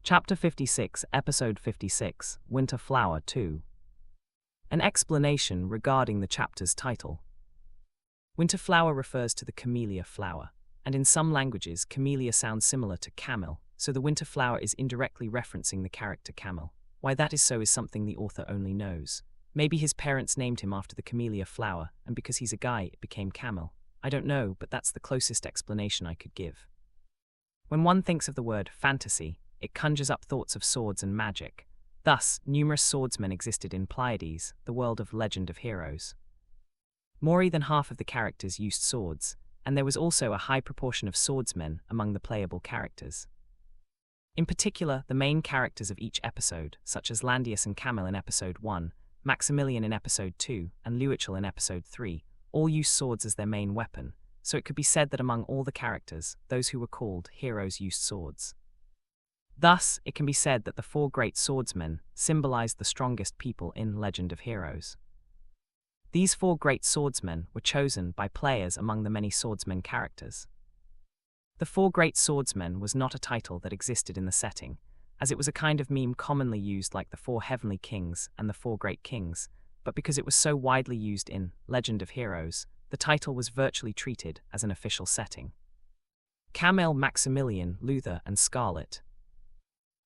Chapter 56, Episode 56, Winter Flower 2. An explanation regarding the chapter's title. Winter flower refers to the camellia flower, and in some languages, camellia sounds similar to camel, so the winter flower is indirectly referencing the character camel. Why that is so is something the author only knows. Maybe his parents named him after the camellia flower, and because he's a guy, it became camel. I don't know, but that's the closest explanation I could give. When one thinks of the word fantasy, it conjures up thoughts of swords and magic. Thus, numerous swordsmen existed in Pleiades, the world of Legend of Heroes. More than half of the characters used swords, and there was also a high proportion of swordsmen among the playable characters. In particular, the main characters of each episode, such as Landius and Camel in Episode 1, Maximilian in Episode 2, and Luichel in Episode 3, all used swords as their main weapon, so it could be said that among all the characters, those who were called heroes used swords. Thus, it can be said that the four great swordsmen symbolized the strongest people in Legend of Heroes. These four great swordsmen were chosen by players among the many swordsmen characters. The Four Great Swordsmen was not a title that existed in the setting, as it was a kind of meme commonly used like the Four Heavenly Kings and the Four Great Kings, but because it was so widely used in Legend of Heroes, the title was virtually treated as an official setting. Camel, Maximilian, Luther, and Scarlet.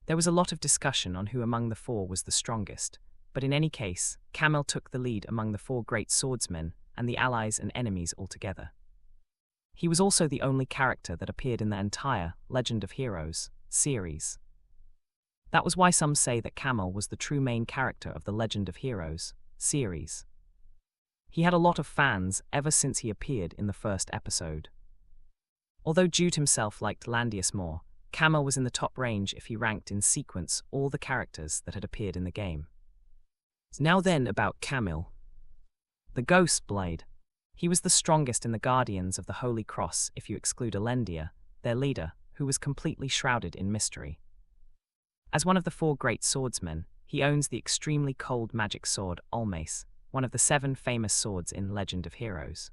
There was a lot of discussion on who among the four was the strongest, but in any case, Camel took the lead among the four great swordsmen and the allies and enemies altogether. He was also the only character that appeared in the entire Legend of Heroes series. That was why some say that Camel was the true main character of the Legend of Heroes series. He had a lot of fans ever since he appeared in the first episode. Although Jude himself liked Landius more, Camel was in the top range if he ranked in sequence all the characters that had appeared in the game. Now then about Camel. The Ghost Blade. He was the strongest in the Guardians of the Holy Cross if you exclude Elendia, their leader, who was completely shrouded in mystery. As one of the four great swordsmen, he owns the extremely cold magic sword Olmace, one of the 7 famous swords in Legend of Heroes.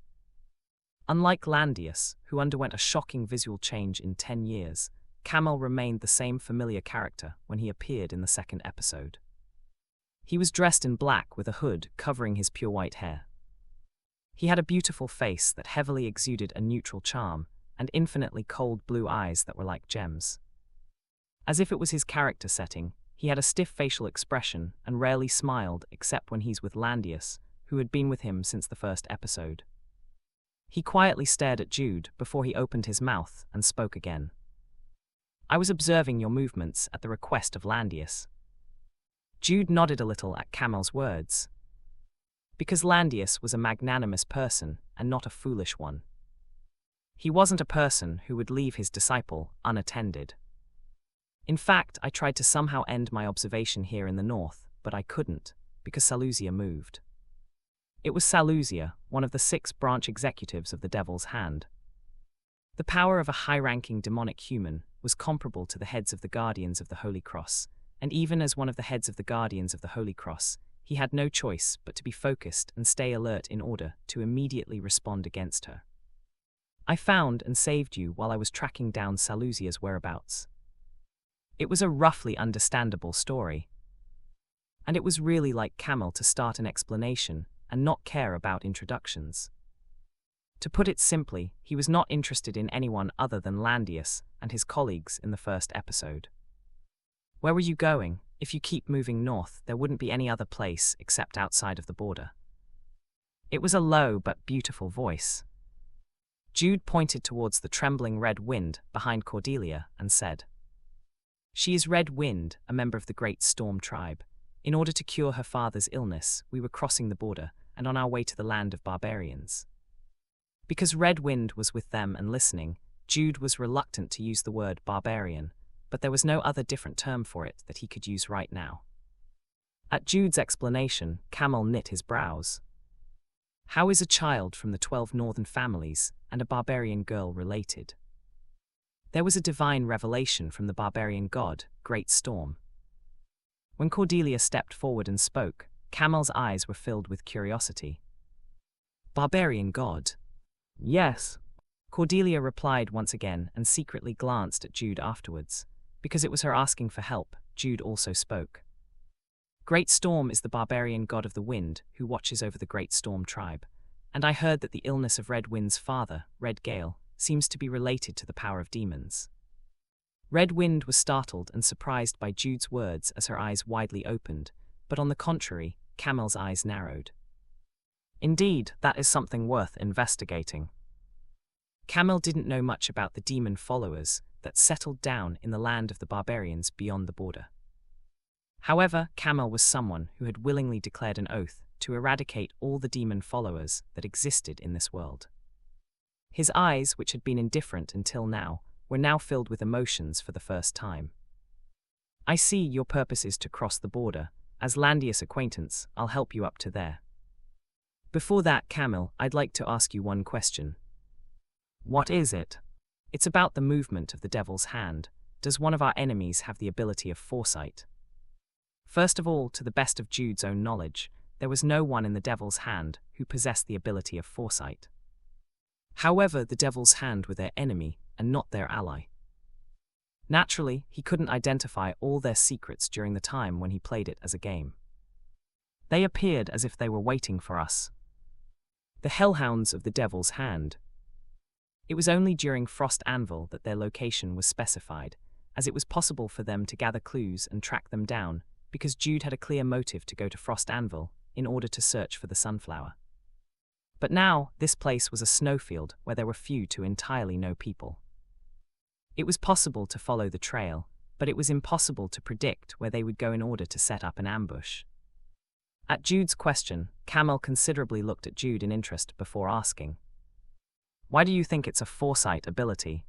Unlike Landius, who underwent a shocking visual change in 10 years, Camel remained the same familiar character when he appeared in the second episode. He was dressed in black with a hood covering his pure white hair. He had a beautiful face that heavily exuded a neutral charm, and infinitely cold blue eyes that were like gems. As if it was his character setting, he had a stiff facial expression and rarely smiled except when he's with Landius, who had been with him since the first episode. He quietly stared at Jude before he opened his mouth and spoke again. I was observing your movements at the request of Landius. Jude nodded a little at Camel's words. Because Landius was a magnanimous person and not a foolish one. He wasn't a person who would leave his disciple unattended. In fact, I tried to somehow end my observation here in the north, but I couldn't, because Saluzia moved. It was Saluzia, one of the 6 branch executives of the Devil's Hand. The power of a high-ranking demonic human was comparable to the heads of the Guardians of the Holy Cross, and even as one of the heads of the Guardians of the Holy Cross, he had no choice but to be focused and stay alert in order to immediately respond against her. I found and saved you while I was tracking down Saluzia's whereabouts. It was a roughly understandable story. And it was really like Camel to start an explanation and not care about introductions. To put it simply, he was not interested in anyone other than Landius and his colleagues in the first episode. Where were you going? If you keep moving north, there wouldn't be any other place except outside of the border. It was a low but beautiful voice. Jude pointed towards the trembling Red Wind behind Cordelia and said, "She is Red Wind, a member of the Great Storm Tribe. In order to cure her father's illness, we were crossing the border and on our way to the land of barbarians." Because Red Wind was with them and listening, Jude was reluctant to use the word barbarian, but there was no other different term for it that he could use right now. At Jude's explanation, Camel knit his brows. How is a child from the 12 northern families and a barbarian girl related? There was a divine revelation from the barbarian god, Great Storm. When Cordelia stepped forward and spoke, Camel's eyes were filled with curiosity. Barbarian god? Yes. Cordelia replied once again and secretly glanced at Jude afterwards. Because it was her asking for help, Jude also spoke. Great Storm is the barbarian god of the wind who watches over the Great Storm tribe, and I heard that the illness of Red Wind's father, Red Gale, seems to be related to the power of demons. Red Wind was startled and surprised by Jude's words as her eyes widely opened, but on the contrary, Camel's eyes narrowed. Indeed, that is something worth investigating. Camel didn't know much about the demon followers that settled down in the land of the barbarians beyond the border. However, Camel was someone who had willingly declared an oath to eradicate all the demon followers that existed in this world. His eyes, which had been indifferent until now, were now filled with emotions for the first time. I see your purpose is to cross the border. As Landius acquaintance, I'll help you up to there. Before that, Camel, I'd like to ask you one question. What is it? It's about the movement of the devil's hand. Does one of our enemies have the ability of foresight? First of all, to the best of Jude's own knowledge, there was no one in the devil's hand who possessed the ability of foresight. However, the devil's hand were their enemy and not their ally. Naturally, he couldn't identify all their secrets during the time when he played it as a game. They appeared as if they were waiting for us. The hellhounds of the devil's hand. It was only during Frost Anvil that their location was specified, as it was possible for them to gather clues and track them down, because Jude had a clear motive to go to Frost Anvil in order to search for the sunflower. But now, this place was a snowfield where there were few to entirely know people. It was possible to follow the trail, but it was impossible to predict where they would go in order to set up an ambush. At Jude's question, Camel considerably looked at Jude in interest before asking, "Why do you think it's a foresight ability?"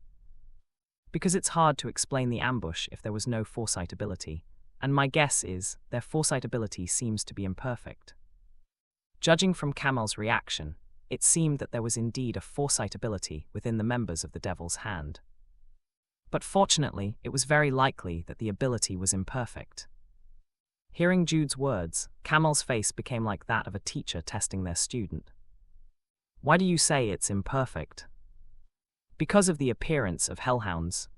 Because it's hard to explain the ambush if there was no foresight ability, and my guess is their foresight ability seems to be imperfect. Judging from Camel's reaction, it seemed that there was indeed a foresight ability within the members of the Devil's Hand. But fortunately, it was very likely that the ability was imperfect. Hearing Jude's words, Camel's face became like that of a teacher testing their student. "Why do you say it's imperfect?" "Because of the appearance of hellhounds.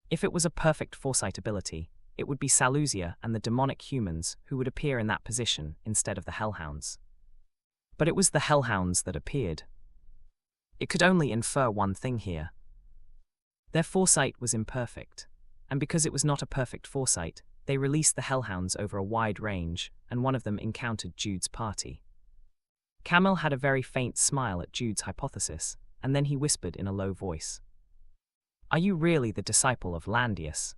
If it was a perfect foresight ability, it would be Saluzia and the demonic humans who would appear in that position instead of the hellhounds. But it was the hellhounds that appeared. It could only infer one thing here. Their foresight was imperfect, and because it was not a perfect foresight, they released the hellhounds over a wide range, and one of them encountered Jude's party." Camel had a very faint smile at Jude's hypothesis, and then he whispered in a low voice, "Are you really the disciple of Landius?"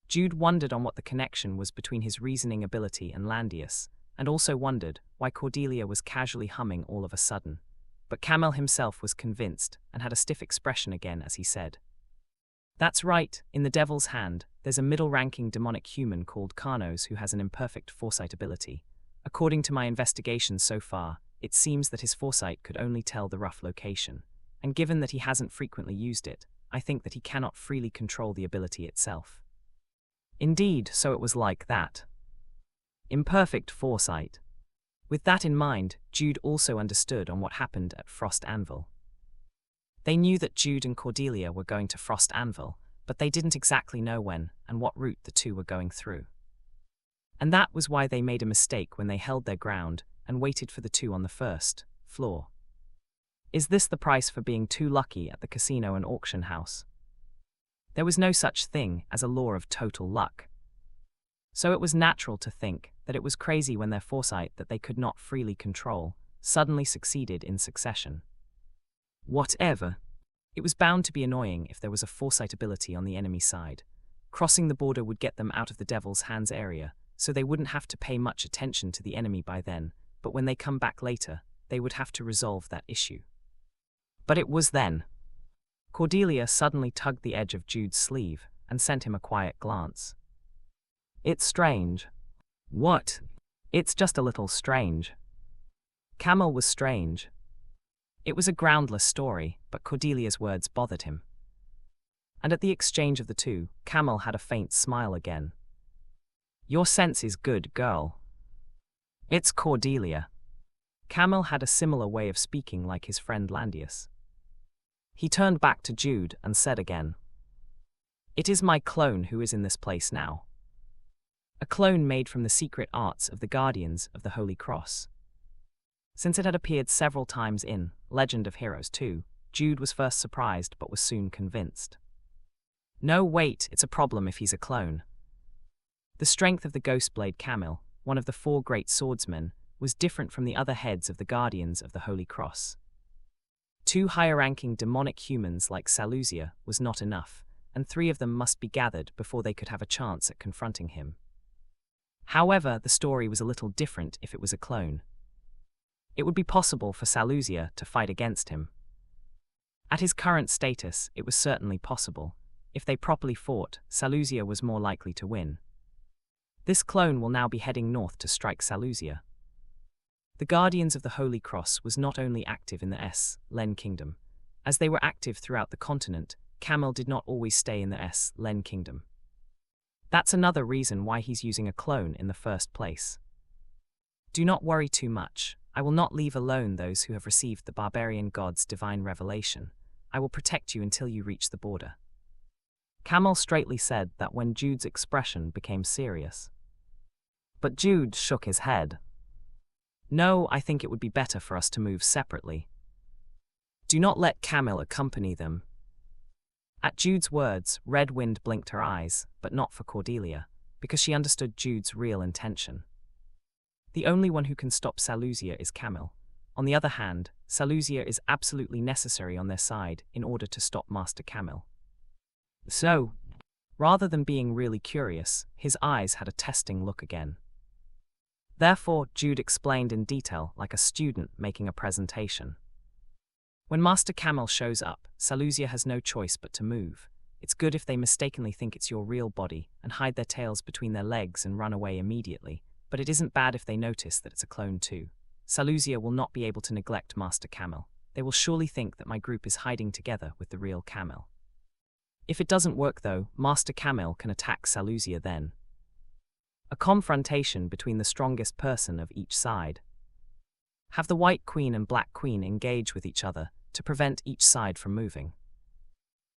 Jude wondered on what the connection was between his reasoning ability and Landius, and also wondered why Cordelia was casually humming all of a sudden. But Camel himself was convinced and had a stiff expression again as he said, "That's right, in the Devil's Hand, there's a middle-ranking demonic human called Carnos who has an imperfect foresight ability. According to my investigations so far, it seems that his foresight could only tell the rough location, and given that he hasn't frequently used it, I think that he cannot freely control the ability itself." Indeed, so it was like that. Imperfect foresight. With that in mind, Jude also understood on what happened at Frost Anvil. They knew that Jude and Cordelia were going to Frost Anvil, but they didn't exactly know when and what route the two were going through. And that was why they made a mistake when they held their ground and waited for the two on the first floor. Is this the price for being too lucky at the casino and auction house? There was no such thing as a law of total luck. So it was natural to think that it was crazy when their foresight that they could not freely control suddenly succeeded in succession. Whatever. It was bound to be annoying if there was a foresight ability on the enemy side. Crossing the border would get them out of the Devil's Hands area, so they wouldn't have to pay much attention to the enemy by then, but when they come back later, they would have to resolve that issue. But it was then. Cordelia suddenly tugged the edge of Jude's sleeve and sent him a quiet glance. "It's strange." "What?" "It's just a little strange." Camel was strange. It was a groundless story, but Cordelia's words bothered him. And at the exchange of the two, Camel had a faint smile again. "Your sense is good, girl." "It's Cordelia." Camel had a similar way of speaking like his friend Landius. He turned back to Jude and said again, It is my clone who is in this place now. A clone made from the secret arts of the Guardians of the Holy Cross. Since it had appeared several times in Legend of Heroes 2, Jude was first surprised but was soon convinced. No, wait, it's a problem if he's a clone. The strength of the Ghostblade Camel, one of the 4 great swordsmen, was different from the other heads of the Guardians of the Holy Cross. 2 higher-ranking demonic humans like Saluzia was not enough, and 3 of them must be gathered before they could have a chance at confronting him. However, the story was a little different if it was a clone. It would be possible for Saluzia to fight against him. At his current status, it was certainly possible. If they properly fought, Saluzia was more likely to win. This clone will now be heading north to strike Saluzia. The Guardians of the Holy Cross was not only active in the Len Kingdom. As they were active throughout the continent, Camel did not always stay in the Len Kingdom. That's another reason why he's using a clone in the first place. Do not worry too much. I will not leave alone those who have received the barbarian god's divine revelation. I will protect you until you reach the border. Camel straightly said that when Jude's expression became serious. But Jude shook his head. No, I think it would be better for us to move separately. Do not let Camel accompany them. At Jude's words, Red Wind blinked her eyes, but not for Cordelia, because she understood Jude's real intention. The only one who can stop Saluzia is Camel. On the other hand, Saluzia is absolutely necessary on their side in order to stop Master Camel. So, rather than being really curious, his eyes had a testing look again. Therefore, Jude explained in detail like a student making a presentation. When Master Camel shows up, Saluzia has no choice but to move. It's good if they mistakenly think it's your real body and hide their tails between their legs and run away immediately, but it isn't bad if they notice that it's a clone too. Saluzia will not be able to neglect Master Camel. They will surely think that my group is hiding together with the real Camel. If it doesn't work though, Master Camel can attack Saluzia then. A confrontation between the strongest person of each side. Have the White Queen and Black Queen engage with each other to prevent each side from moving.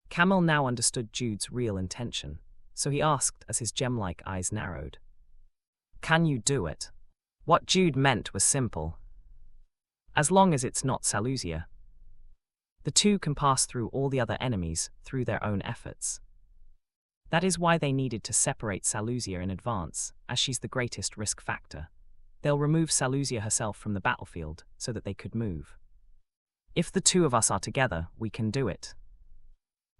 Camel now understood Jude's real intention, so he asked as his gem-like eyes narrowed. Can you do it? What Jude meant was simple. As long as it's not Saluzia. The two can pass through all the other enemies through their own efforts. That is why they needed to separate Saluzia in advance, as she's the greatest risk factor. They'll remove Saluzia herself from the battlefield so that they could move. If the 2 of us are together, we can do it.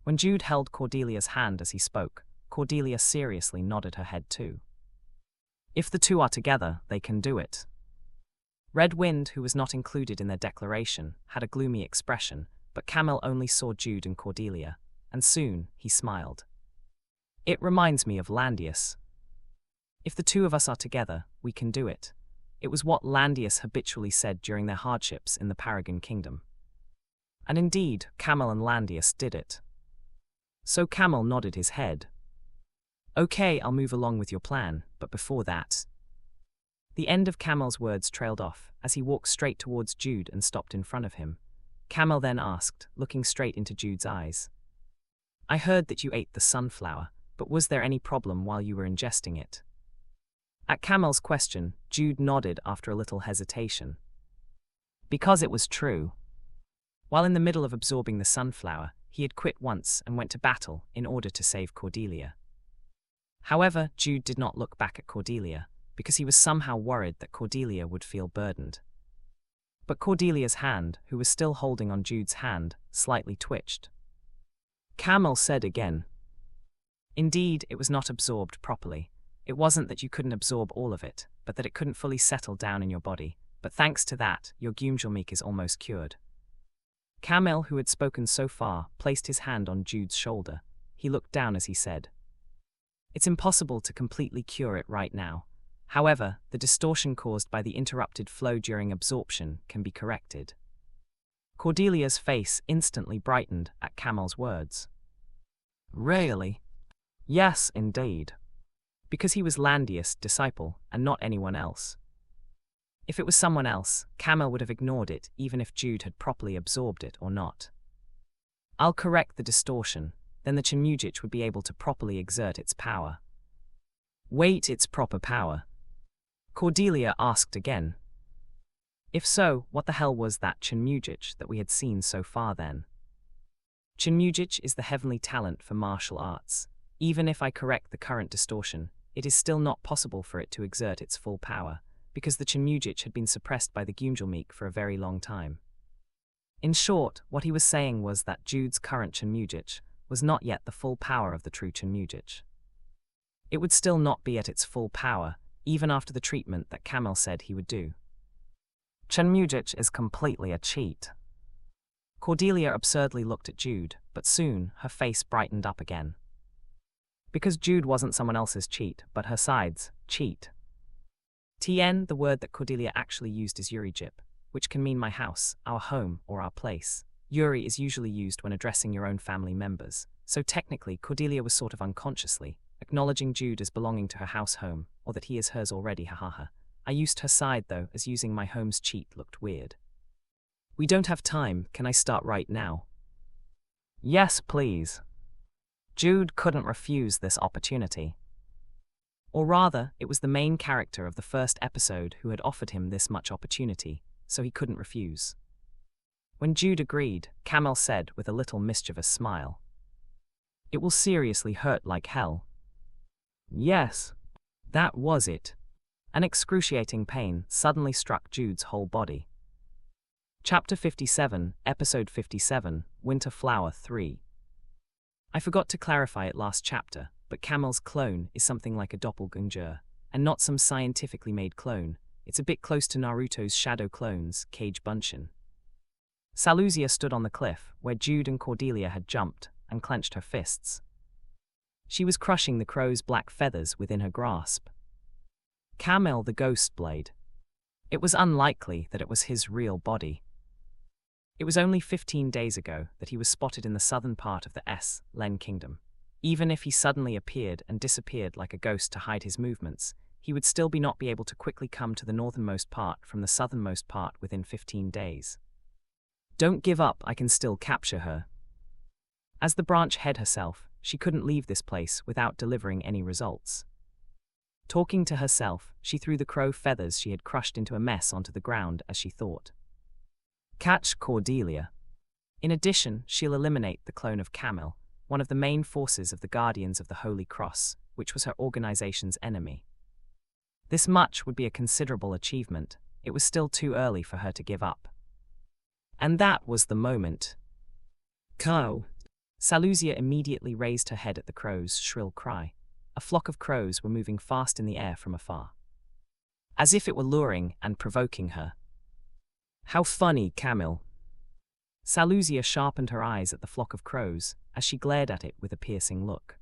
When Jude held Cordelia's hand as he spoke, Cordelia seriously nodded her head too. If the 2 are together, they can do it. Red Wind, who was not included in their declaration, had a gloomy expression, but Camel only saw Jude and Cordelia, and soon he smiled. It reminds me of Landius. If the 2 of us are together, we can do it. It was what Landius habitually said during their hardships in the Paragon Kingdom. And indeed, Camel and Landius did it. So Camel nodded his head. Okay, I'll move along with your plan, but before that. The end of Camel's words trailed off as he walked straight towards Jude and stopped in front of him. Camel then asked, looking straight into Jude's eyes. I heard that you ate the sunflower, but was there any problem while you were ingesting it? At Camel's question, Jude nodded after a little hesitation. Because it was true. While in the middle of absorbing the sunflower, he had quit once and went to battle in order to save Cordelia. However, Jude did not look back at Cordelia, because he was somehow worried that Cordelia would feel burdened. But Cordelia's hand, who was still holding on Jude's hand, slightly twitched. Camel said again. Indeed, it was not absorbed properly. It wasn't that you couldn't absorb all of it, but that it couldn't fully settle down in your body. But thanks to that, your Gyumjulmeek is almost cured. Camel, who had spoken so far, placed his hand on Jude's shoulder. He looked down as he said. It's impossible to completely cure it right now. However, the distortion caused by the interrupted flow during absorption can be corrected. Cordelia's face instantly brightened at Camel's words. Really? Yes, indeed. Because he was Landius' disciple and not anyone else. If it was someone else, Camel would have ignored it even if Jude had properly absorbed it or not. I'll correct the distortion. then the Chinmujich would be able to properly exert its power. Wait, its proper power? Cordelia asked again. If so, what the hell was that Chinmujich that we had seen so far then? Chinmujich is the heavenly talent for martial arts. Even if I correct the current distortion, it is still not possible for it to exert its full power, because the Chinmujich had been suppressed by the Gyumjulmeek for a very long time. In short, what he was saying was that Jude's current Chinmujich was not yet the full power of the true Chinmujich. It would still not be at its full power, even after the treatment that Kamil said he would do. Chinmujich is completely a cheat. Cordelia absurdly looked at Jude, but soon her face brightened up again. Because Jude wasn't someone else's cheat, but her side's cheat. Tien, the word that Cordelia actually used is Yurijip, which can mean my house, our home, or our place. Yuri is usually used when addressing your own family members, so technically Cordelia was sort of unconsciously acknowledging Jude as belonging to her house home, or that he is hers already, hahaha. I used her side though, as using my home's cheat looked weird. We don't have time, can I start right now? Yes, please. Jude couldn't refuse this opportunity. Or rather, it was the main character of the first episode who had offered him this much opportunity, so he couldn't refuse. When Jude agreed, Kamil said with a little mischievous smile, "It will seriously hurt like hell." Yes, that was it. An excruciating pain suddenly struck Jude's whole body. Chapter 57, Episode 57, Winter Flower 3. I forgot to clarify it last chapter, but Kamil's clone is something like a doppelganger, and not some scientifically made clone. It's a bit close to Naruto's shadow clones, Kage Bunshin. Saluzia stood on the cliff, where Jude and Cordelia had jumped, and clenched her fists. She was crushing the crow's black feathers within her grasp. Kamil the ghost blade. It was unlikely that it was his real body. It was only 15 days ago that he was spotted in the southern part of the Len Kingdom. Even if he suddenly appeared and disappeared like a ghost to hide his movements, he would still not be able to quickly come to the northernmost part from the southernmost part within 15 days. Don't give up, I can still capture her. As the branch head herself, she couldn't leave this place without delivering any results. Talking to herself, she threw the crow feathers she had crushed into a mess onto the ground as she thought. Catch Cordelia. In addition, she'll eliminate the clone of Kamil, one of the main forces of the Guardians of the Holy Cross, which was her organization's enemy. This much would be a considerable achievement. It was still too early for her to give up. And that was the moment. Cow. Saluzia immediately raised her head at the crow's shrill cry. A flock of crows were moving fast in the air from afar, as if it were luring and provoking her. How funny, Kamil. Saluzia sharpened her eyes at the flock of crows as she glared at it with a piercing look.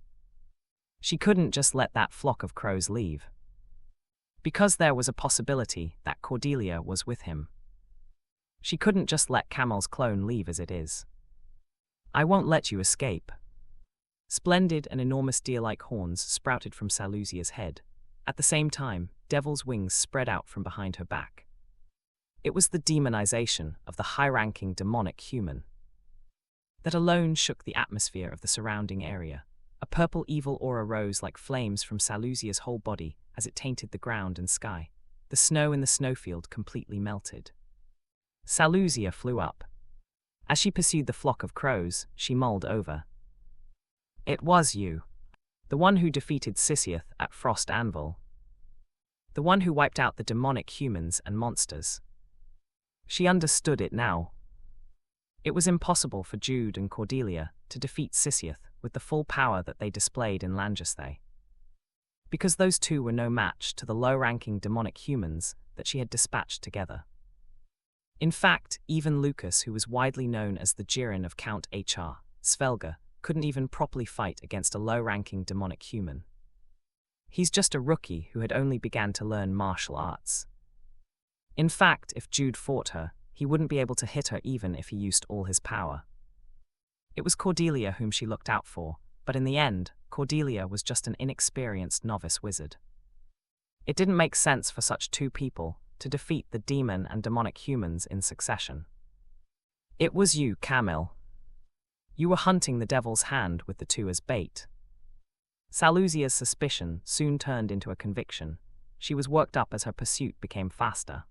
She couldn't just let that flock of crows leave, because there was a possibility that Cordelia was with him. She couldn't just let Kamil's clone leave as it is. I won't let you escape. Splendid and enormous deer-like horns sprouted from Saluzia's head. At the same time, devil's wings spread out from behind her back. It was the demonization of the high-ranking demonic human that alone shook the atmosphere of the surrounding area. A purple evil aura rose like flames from Saluzia's whole body as it tainted the ground and sky. The snow in the snowfield completely melted. Saluzia flew up. As she pursued the flock of crows, she mulled over. It was you. The one who defeated Sissioth at Frost Anvil. The one who wiped out the demonic humans and monsters. She understood it now. It was impossible for Jude and Cordelia to defeat Sissioth with the full power that they displayed in Langesthay, because those two were no match to the low-ranking demonic humans that she had dispatched together. In fact, even Lucas, who was widely known as the Jiren of Count H.R. Svelga, couldn't even properly fight against a low-ranking demonic human. He's just a rookie who had only begun to learn martial arts. In fact, if Jude fought her, he wouldn't be able to hit her even if he used all his power. It was Cordelia whom she looked out for, but in the end, Cordelia was just an inexperienced novice wizard. It didn't make sense for such two people to defeat the demon and demonic humans in succession. It was you, Kamil. You were hunting the devil's hand with the two as bait. Salusia's suspicion soon turned into a conviction. She was worked up as her pursuit became faster.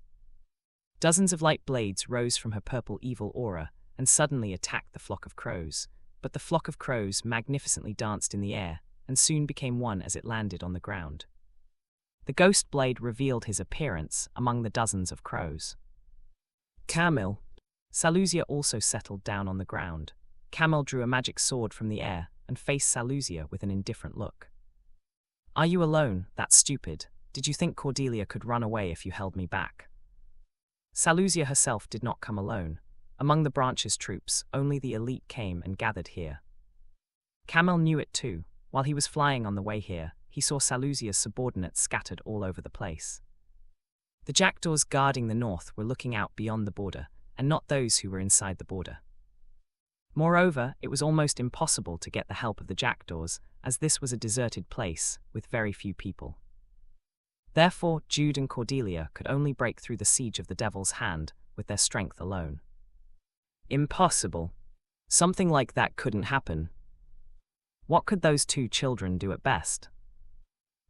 Dozens of light blades rose from her purple evil aura and suddenly attacked the flock of crows, but the flock of crows magnificently danced in the air and soon became one as it landed on the ground. The ghost blade revealed his appearance among the dozens of crows. Camille. Salusia also settled down on the ground. Camille drew a magic sword from the air and faced Salusia with an indifferent look. Are you alone? That's stupid. Did you think Cordelia could run away if you held me back? Salusia herself did not come alone. Among the branch's troops, only the elite came and gathered here. Camille knew it too. While he was flying on the way here, he saw Salusia's subordinates scattered all over the place. The jackdaws guarding the north were looking out beyond the border, and not those who were inside the border. Moreover, it was almost impossible to get the help of the jackdaws, as this was a deserted place with very few people. Therefore, Jude and Cordelia could only break through the siege of the devil's hand with their strength alone. Impossible. Something like that couldn't happen. What could those two children do at best?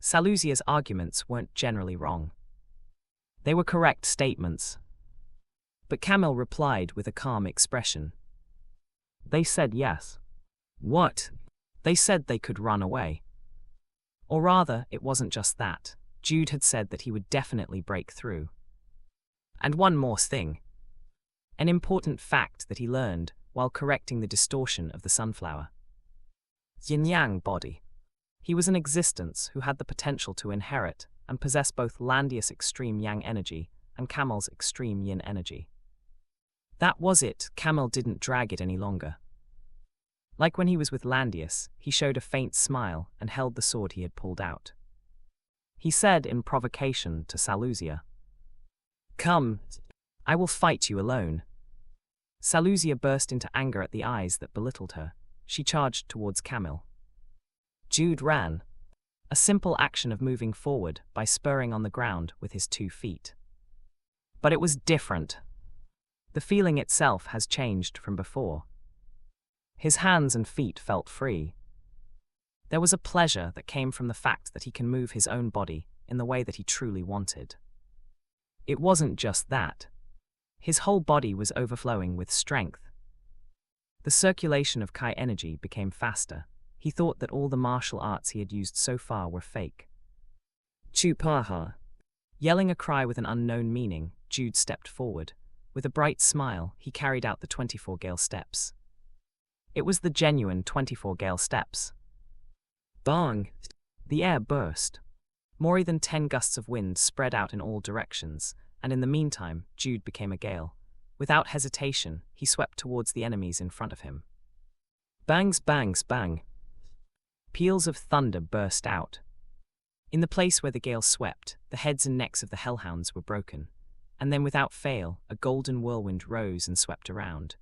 Salusia's arguments weren't generally wrong. They were correct statements. But Camille replied with a calm expression. They said yes. What? They said they could run away. Or rather, it wasn't just that. Jude had said that he would definitely break through. And one more thing. An important fact that he learned while correcting the distortion of the sunflower. Yin-yang body. He was an existence who had the potential to inherit and possess both Landius' extreme yang energy and Camille's extreme yin energy. That was it. Camille didn't drag it any longer. Like when he was with Landius, he showed a faint smile and held the sword he had pulled out. He said in provocation to Salusia, "Come, I will fight you alone." Salusia burst into anger at the eyes that belittled her. She charged towards Camille. Jude ran, a simple action of moving forward by spurring on the ground with his 2 feet. But it was different. The feeling itself has changed from before. His hands and feet felt free. There was a pleasure that came from the fact that he can move his own body in the way that he truly wanted. It wasn't just that. His whole body was overflowing with strength. The circulation of Kai energy became faster. He thought that all the martial arts he had used so far were fake. Chupaha. Yelling a cry with an unknown meaning, Jude stepped forward. With a bright smile, he carried out the 24 gale steps. It was the genuine 24 gale steps. Bang! The air burst. More than 10 gusts of wind spread out in all directions, and in the meantime, Jude became a gale. Without hesitation, he swept towards the enemies in front of him. Bangs, bangs, bang. Peals of thunder burst out. In the place where the gale swept, the heads and necks of the hellhounds were broken, and then without fail, a golden whirlwind rose and swept around.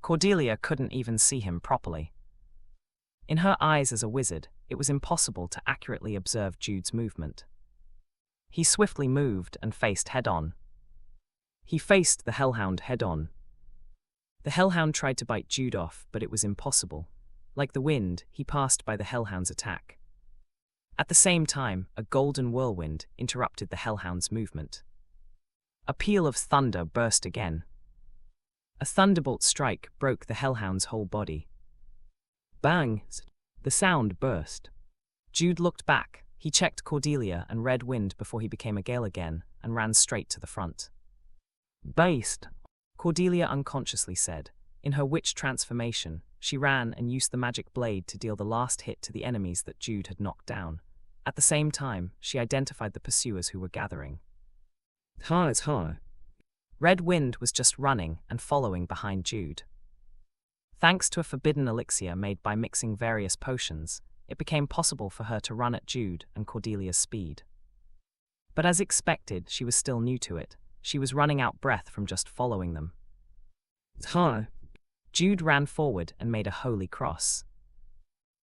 Cordelia couldn't even see him properly. In her eyes as a wizard, it was impossible to accurately observe Jude's movement. He swiftly moved and faced head-on. He faced the hellhound head-on. The hellhound tried to bite Jude off, but it was impossible. Like the wind, he passed by the hellhound's attack. At the same time, a golden whirlwind interrupted the hellhound's movement. A peal of thunder burst again. A thunderbolt strike broke the hellhound's whole body. Bang! The sound burst. Jude looked back. He checked Cordelia and Red Wind before he became a gale again and ran straight to the front. Based, Cordelia unconsciously said. In her witch transformation, she ran and used the magic blade to deal the last hit to the enemies that Jude had knocked down. At the same time, she identified the pursuers who were gathering. Ha. Red Wind was just running and following behind Jude. Thanks to a forbidden elixir made by mixing various potions, it became possible for her to run at Jude and Cordelia's speed. But as expected, she was still new to it. She was running out breath from just following them. Ha! Jude ran forward and made a holy cross.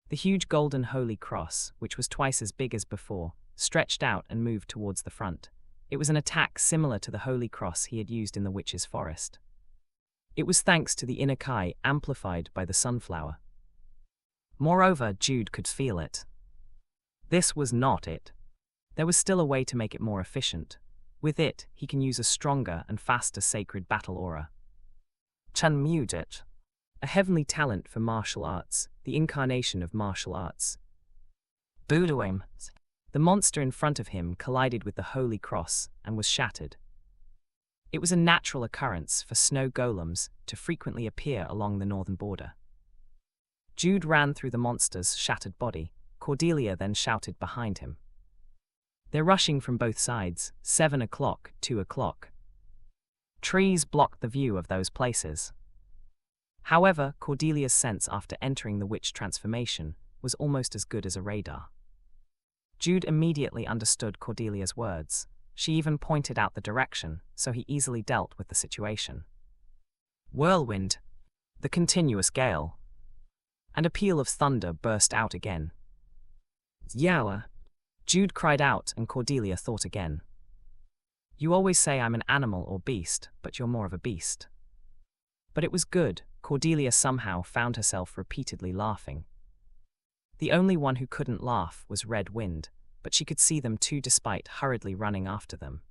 The huge golden holy cross, which was twice as big as before, stretched out and moved towards the front. It was an attack similar to the holy cross he had used in the witch's forest. It was thanks to the inner Kai amplified by the sunflower. Moreover, Jude could feel it. This was not it. There was still a way to make it more efficient. With it, he can use a stronger and faster sacred battle aura. Chun Mujit, a heavenly talent for martial arts, the incarnation of martial arts. Budoim. The monster in front of him collided with the Holy Cross and was shattered. It was a natural occurrence for snow golems to frequently appear along the northern border. Jude ran through the monster's shattered body. Cordelia then shouted behind him. They're rushing from both sides, 7 o'clock, 2 o'clock. Trees blocked the view of those places. However, Cordelia's sense after entering the witch transformation was almost as good as a radar. Jude immediately understood Cordelia's words. She even pointed out the direction, so he easily dealt with the situation. Whirlwind, the continuous gale, and a peal of thunder burst out again. Yower! Jude cried out, and Cordelia thought again. You always say I'm an animal or beast, but you're more of a beast. But it was good. Cordelia somehow found herself repeatedly laughing. The only one who couldn't laugh was Red Wind, but she could see them too despite hurriedly running after them.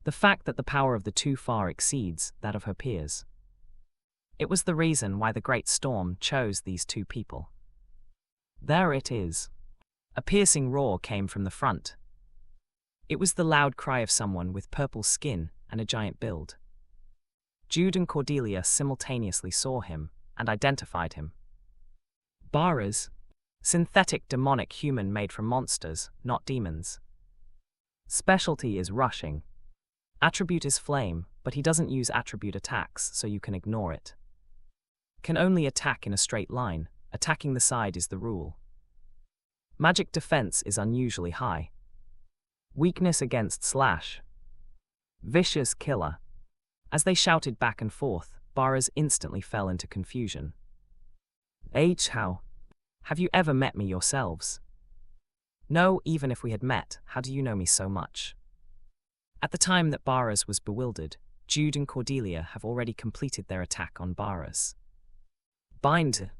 The fact that the power of the two far exceeds that of her peers. It was the reason why the Great Storm chose these two people. There it is. A piercing roar came from the front. It was the loud cry of someone with purple skin and a giant build. Jude and Cordelia simultaneously saw him and identified him. Baras, synthetic demonic human made from monsters, not demons. Specialty is rushing. Attribute is flame, but he doesn't use attribute attacks, so you can ignore it. Can only attack in a straight line. Attacking the side is the rule. Magic defense is unusually high. Weakness against slash. Vicious killer. As they shouted back and forth, Baras instantly fell into confusion. How? Have you ever met me yourselves? No, even if we had met, how do you know me so much? At the time that Baras was bewildered, Jude and Cordelia have already completed their attack on Baras. Bind.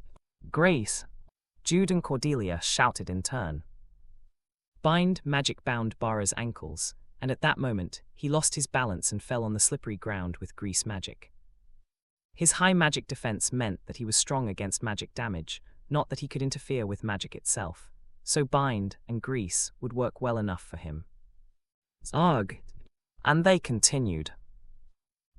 Grace. Jude and Cordelia shouted in turn. Bind magic bound Baras' ankles, and at that moment, he lost his balance and fell on the slippery ground with grease magic. His high magic defense meant that he was strong against magic damage, not that he could interfere with magic itself, so bind and grease would work well enough for him. Ugh! And they continued.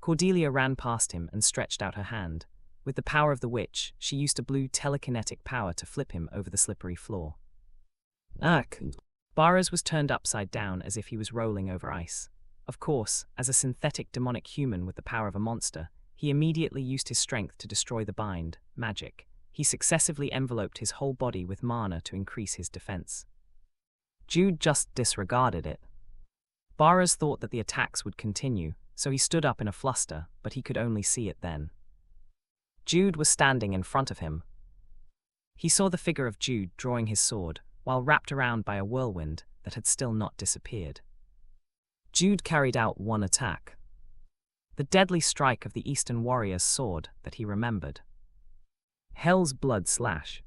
Cordelia ran past him and stretched out her hand. With the power of the witch, she used a blue telekinetic power to flip him over the slippery floor. Ugh! Baras was turned upside down as if he was rolling over ice. Of course, as a synthetic demonic human with the power of a monster, he immediately used his strength to destroy the bind, magic. He successively enveloped his whole body with mana to increase his defense. Jude just disregarded it. Baras thought that the attacks would continue, so he stood up in a fluster, but he could only see it then. Jude was standing in front of him. He saw the figure of Jude drawing his sword, while wrapped around by a whirlwind that had still not disappeared. Jude carried out one attack. The deadly strike of the Eastern warrior's sword that he remembered. Hell's blood slash.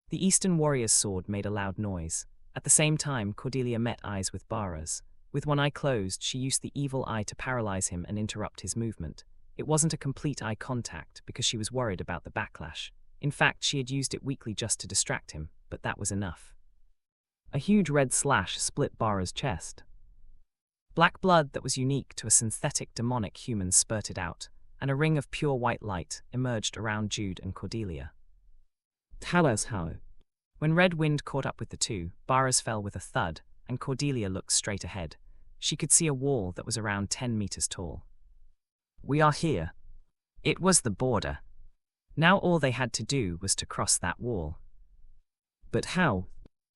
The Eastern warrior's sword made a loud noise. At the same time, Cordelia met eyes with Baras. With one eye closed, she used the evil eye to paralyze him and interrupt his movement. It wasn't a complete eye contact because she was worried about the backlash. In fact, she had used it weakly just to distract him, but that was enough. A huge red slash split Baras' chest. Black blood that was unique to a synthetic demonic human spurted out, and a ring of pure white light emerged around Jude and Cordelia. Tell us how. When Red Wind caught up with the two, Baras fell with a thud, and Cordelia looked straight ahead. She could see a wall that was around 10 meters tall. We are here. It was the border. Now all they had to do was to cross that wall. But how?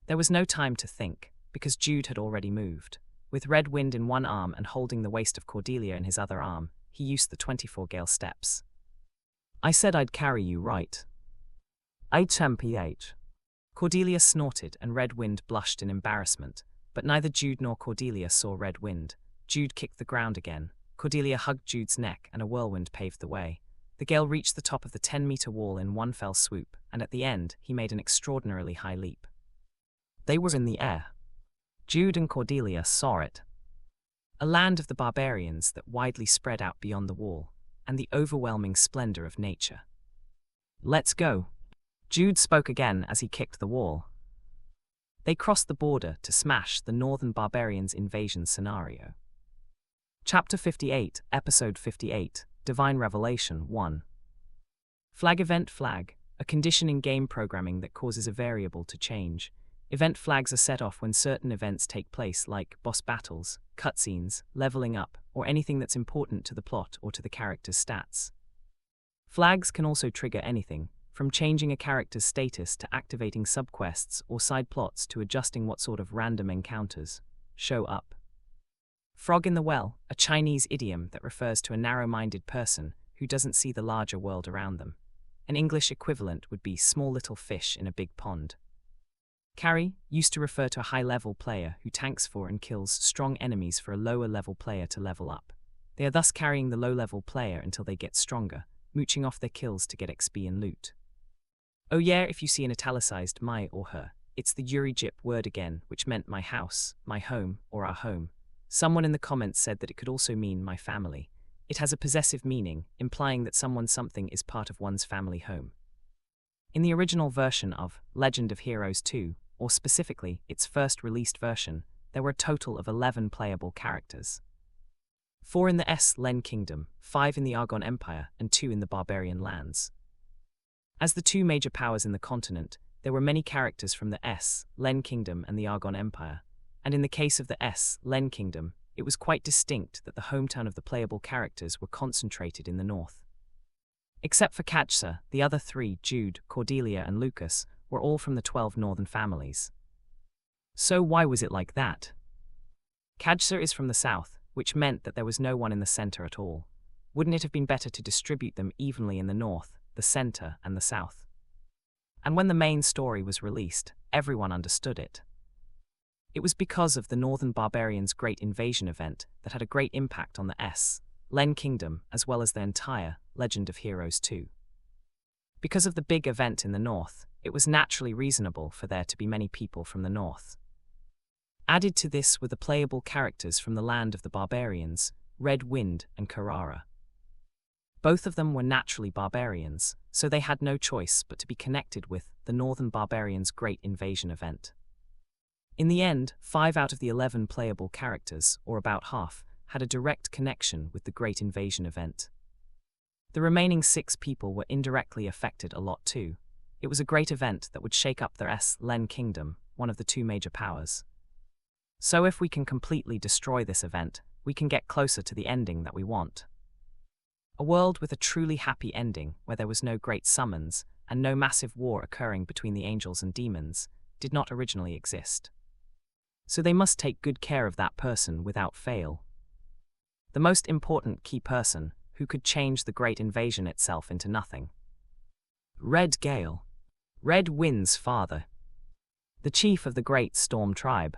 There was no time to think, because Jude had already moved. With Red Wind in one arm and holding the waist of Cordelia in his other arm, he used the 24 gale steps. I said I'd carry you, right? HMPH. Cordelia snorted and Red Wind blushed in embarrassment, but neither Jude nor Cordelia saw Red Wind. Jude kicked the ground again. Cordelia hugged Jude's neck and a whirlwind paved the way. The gale reached the top of the 10-meter wall in one fell swoop, and at the end, he made an extraordinarily high leap. They were in the air. Jude and Cordelia saw it. A land of the barbarians that widely spread out beyond the wall, and the overwhelming splendor of nature. "Let's go." Jude spoke again as he kicked the wall. They crossed the border to smash the northern barbarians' invasion scenario. Chapter 58, Episode 58, Divine Revelation 1. Flag event flag, a condition in game programming that causes a variable to change. Event flags are set off when certain events take place, like boss battles, cutscenes, leveling up, or anything that's important to the plot or to the character's stats. Flags can also trigger anything, from changing a character's status to activating subquests or side plots to adjusting what sort of random encounters show up. Frog in the well, a Chinese idiom that refers to a narrow-minded person who doesn't see the larger world around them. An English equivalent would be small little fish in a big pond. Carry used to refer to a high-level player who tanks for and kills strong enemies for a lower-level player to level up. They are thus carrying the low-level player until they get stronger, mooching off their kills to get XP and loot. Oh yeah, if you see an italicized my or her, it's the Yuri-jip word again, which meant my house, my home, or our home. Someone in the comments said that it could also mean my family. It has a possessive meaning, implying that something is part of one's family home. In the original version of Legend of Heroes 2, or specifically its first released version, there were a total of 11 playable characters. 4 in the S-Len Kingdom, 5 in the Argon Empire, and 2 in the Barbarian lands. As the two major powers in the continent, there were many characters from the S-Len Kingdom and the Argon Empire, and in the case of the S-Len Kingdom, it was quite distinct that the hometown of the playable characters were concentrated in the north. Except for Kajsa, the other 3, Jude, Cordelia, and Lucas, were all from the 12 northern families. So why was it like that? Kajsa is from the south, which meant that there was no one in the center at all. Wouldn't it have been better to distribute them evenly in the north, the center, and the south? And when the main story was released, everyone understood it. It was because of the Northern Barbarians' Great Invasion event that had a great impact on the S-Len Kingdom as well as the entire Legend of Heroes 2. Because of the big event in the north, it was naturally reasonable for there to be many people from the north. Added to this were the playable characters from the land of the barbarians, Red Wind and Carrara. Both of them were naturally barbarians, so they had no choice but to be connected with the Northern Barbarians' Great Invasion event. In the end, 5 out of the 11 playable characters, or about half, had a direct connection with the Great Invasion event. The remaining 6 people were indirectly affected a lot too. It was a great event that would shake up their S-Len Kingdom, one of the 2 major powers. So if we can completely destroy this event, we can get closer to the ending that we want. A world with a truly happy ending, where there was no great summons, and no massive war occurring between the angels and demons, did not originally exist. So they must take good care of that person without fail. The most important key person, who could change the Great Invasion itself into nothing. Red Gale. Red Wind's father. The chief of the Great Storm Tribe.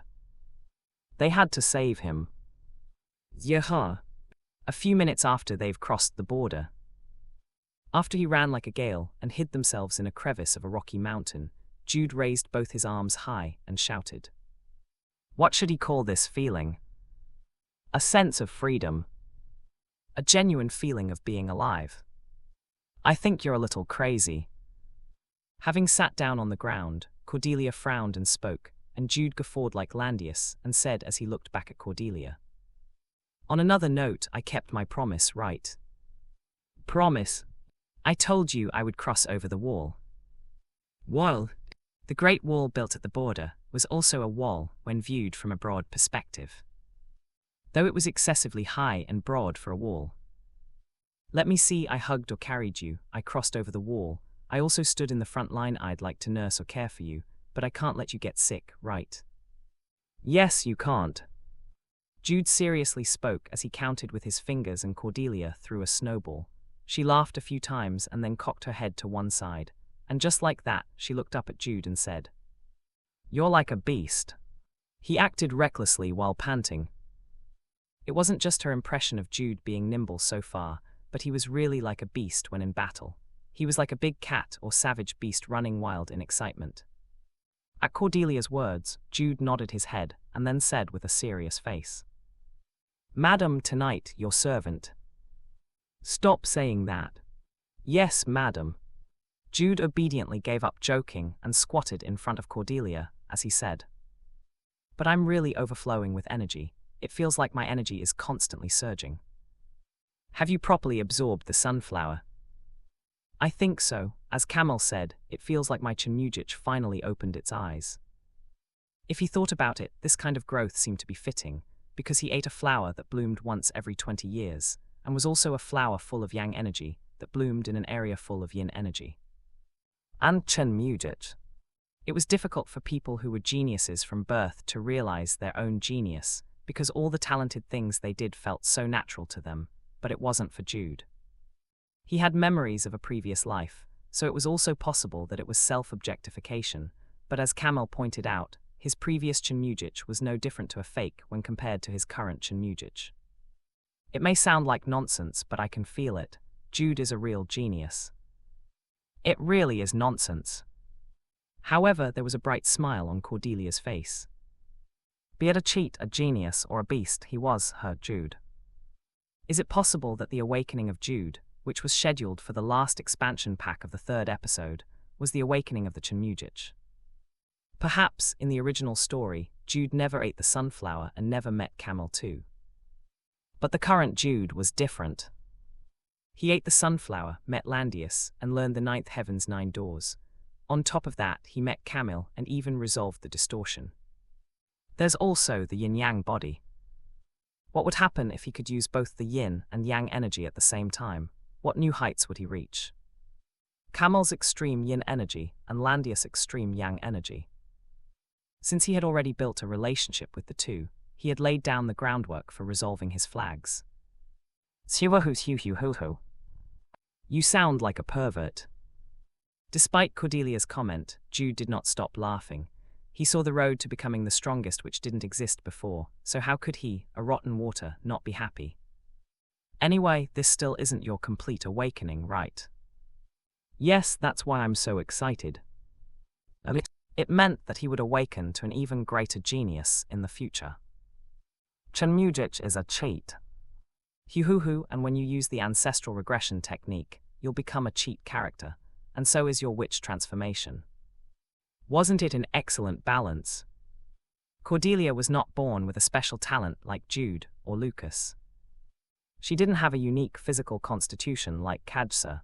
They had to save him. Yaha. A few minutes after they've crossed the border. After he ran like a gale and hid themselves in a crevice of a rocky mountain, Jude raised both his arms high and shouted. What should he call this feeling? A sense of freedom. A genuine feeling of being alive. I think you're a little crazy. Having sat down on the ground, Cordelia frowned and spoke, and Jude guffawed like Landius and said as he looked back at Cordelia. On another note, I kept my promise, right? Promise? I told you I would cross over the wall. Wall? The Great Wall built at the border was also a wall when viewed from a broad perspective. Though it was excessively high and broad for a wall. Let me see, I hugged or carried you, I crossed over the wall, I also stood in the front line, I'd like to nurse or care for you, but I can't let you get sick, right? Yes, you can't. Jude seriously spoke as he counted with his fingers and Cordelia threw a snowball. She laughed a few times and then cocked her head to one side, and just like that, she looked up at Jude and said, You're like a beast. He acted recklessly while panting. It wasn't just her impression of Jude being nimble so far, but he was really like a beast when in battle. He was like a big cat or savage beast running wild in excitement. At Cordelia's words, Jude nodded his head and then said with a serious face, "Madam, tonight, your servant." "Stop saying that." "Yes, madam." Jude obediently gave up joking and squatted in front of Cordelia as he said, "But I'm really overflowing with energy. It feels like my energy is constantly surging." "Have you properly absorbed the sunflower?" "I think so. As Camel said, it feels like my Chenmujich finally opened its eyes." If he thought about it, this kind of growth seemed to be fitting, because he ate a flower that bloomed once every 20 years, and was also a flower full of yang energy that bloomed in an area full of yin energy. And Chenmujich. It was difficult for people who were geniuses from birth to realize their own genius, because all the talented things they did felt so natural to them, but it wasn't for Jude. He had memories of a previous life, so it was also possible that it was self-objectification, but as Camel pointed out, his previous Chenmujich was no different to a fake when compared to his current Chenmujich. It may sound like nonsense, but I can feel it. Jude is a real genius. It really is nonsense. However, there was a bright smile on Cordelia's face. Be it a cheat, a genius, or a beast, he was her Jude. Is it possible that the awakening of Jude, which was scheduled for the last expansion pack of the 3rd episode, was the awakening of the Chenmujich? Perhaps, in the original story, Jude never ate the sunflower and never met Camel too. But the current Jude was different. He ate the sunflower, met Landius, and learned the 9th heaven's 9 doors. On top of that, he met Camel and even resolved the distortion. There's also the yin-yang body. What would happen if he could use both the yin and yang energy at the same time? What new heights would he reach? Camel's extreme yin energy and Landius' extreme yang energy. Since he had already built a relationship with the two, he had laid down the groundwork for resolving his flags. You sound like a pervert. Despite Cordelia's comment, Jude did not stop laughing. He saw the road to becoming the strongest which didn't exist before, so how could he, a rotten water, not be happy? Anyway, this still isn't your complete awakening, right? Yes, that's why I'm so excited. It meant that he would awaken to an even greater genius in the future. Chenmujich is a cheat. Hoo-hoo, and when you use the ancestral regression technique, you'll become a cheat character, and so is your witch transformation. Wasn't it an excellent balance? Cordelia was not born with a special talent like Jude or Lucas. She didn't have a unique physical constitution like Kajsa.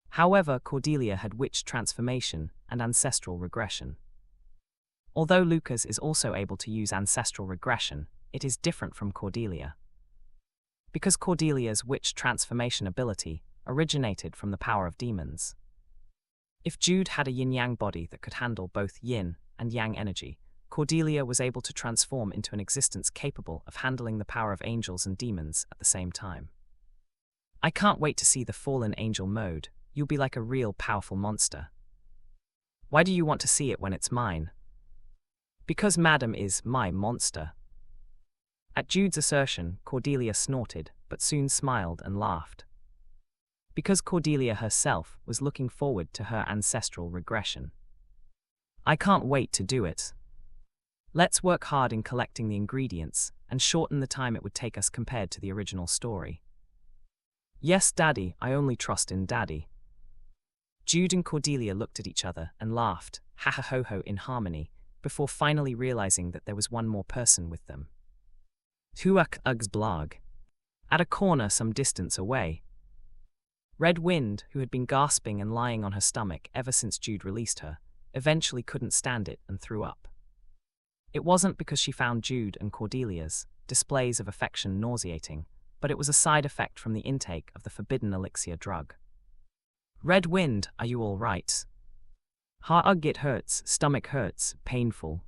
However, Cordelia had witch transformation and ancestral regression. Although Lucas is also able to use ancestral regression, it is different from Cordelia. Because Cordelia's witch transformation ability originated from the power of demons. If Jude had a yin-yang body that could handle both yin and yang energy, Cordelia was able to transform into an existence capable of handling the power of angels and demons at the same time. I can't wait to see the fallen angel mode. You'll be like a real powerful monster. Why do you want to see it when it's mine? Because Madam is my monster. At Jude's assertion, Cordelia snorted, but soon smiled and laughed. Because Cordelia herself was looking forward to her ancestral regression. I can't wait to do it. Let's work hard in collecting the ingredients and shorten the time it would take us compared to the original story. Yes, Daddy, I only trust in Daddy. Jude and Cordelia looked at each other and laughed, ha-ha-ho-ho in harmony, before finally realizing that there was one more person with them. Tuak-Ug's blog. At a corner some distance away. Red Wind, who had been gasping and lying on her stomach ever since Jude released her, eventually couldn't stand it and threw up. It wasn't because she found Jude and Cordelia's displays of affection nauseating, but it was a side effect from the intake of the forbidden elixir drug. Red Wind, are you all right? Ha-ugh, it hurts, stomach hurts, painful.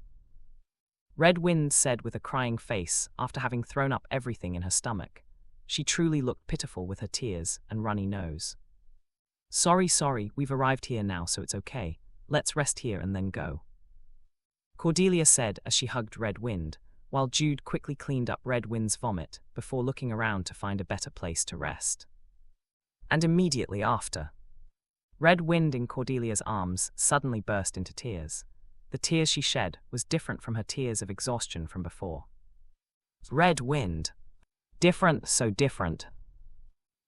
Red Wind said with a crying face after having thrown up everything in her stomach. She truly looked pitiful with her tears and runny nose. Sorry, we've arrived here now so it's okay. Let's rest here and then go. Cordelia said as she hugged Red Wind, while Jude quickly cleaned up Red Wind's vomit before looking around to find a better place to rest. And immediately after, Red Wind in Cordelia's arms suddenly burst into tears. The tears she shed was different from her tears of exhaustion from before. Red Wind. Different, so different.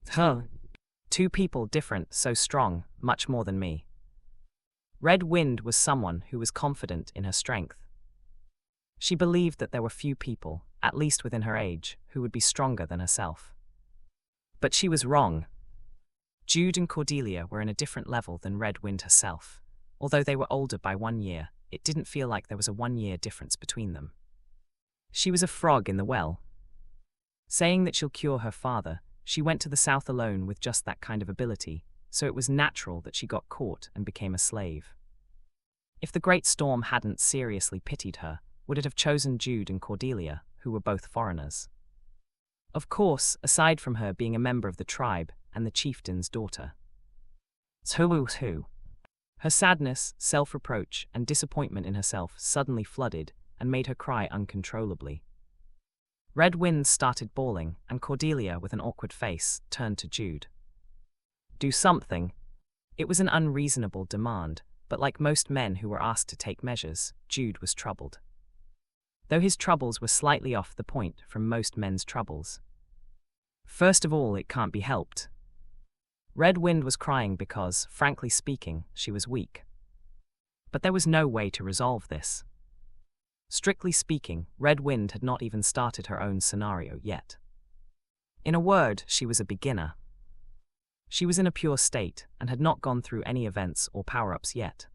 Huh. Two people different, so strong, much more than me. Red Wind was someone who was confident in her strength. She believed that there were few people, at least within her age, who would be stronger than herself. But she was wrong. Jude and Cordelia were in a different level than Red Wind herself. Although they were older by 1 year, it didn't feel like there was a 1-year difference between them. She was a frog in the well. Saying that she'll cure her father, she went to the south alone with just that kind of ability, so it was natural that she got caught and became a slave. If the great storm hadn't seriously pitied her, would it have chosen Jude and Cordelia, who were both foreigners? Of course, aside from her being a member of the tribe and the chieftain's daughter. Who? Her sadness, self-reproach, and disappointment in herself suddenly flooded and made her cry uncontrollably. Red Wind started bawling, and Cordelia, with an awkward face, turned to Jude. Do something. It was an unreasonable demand, but like most men who were asked to take measures, Jude was troubled. Though his troubles were slightly off the point from most men's troubles. First of all, it can't be helped. Red Wind was crying because, frankly speaking, she was weak. But there was no way to resolve this. Strictly speaking, Red Wind had not even started her own scenario yet. In a word, she was a beginner. She was in a pure state and had not gone through any events or power-ups yet.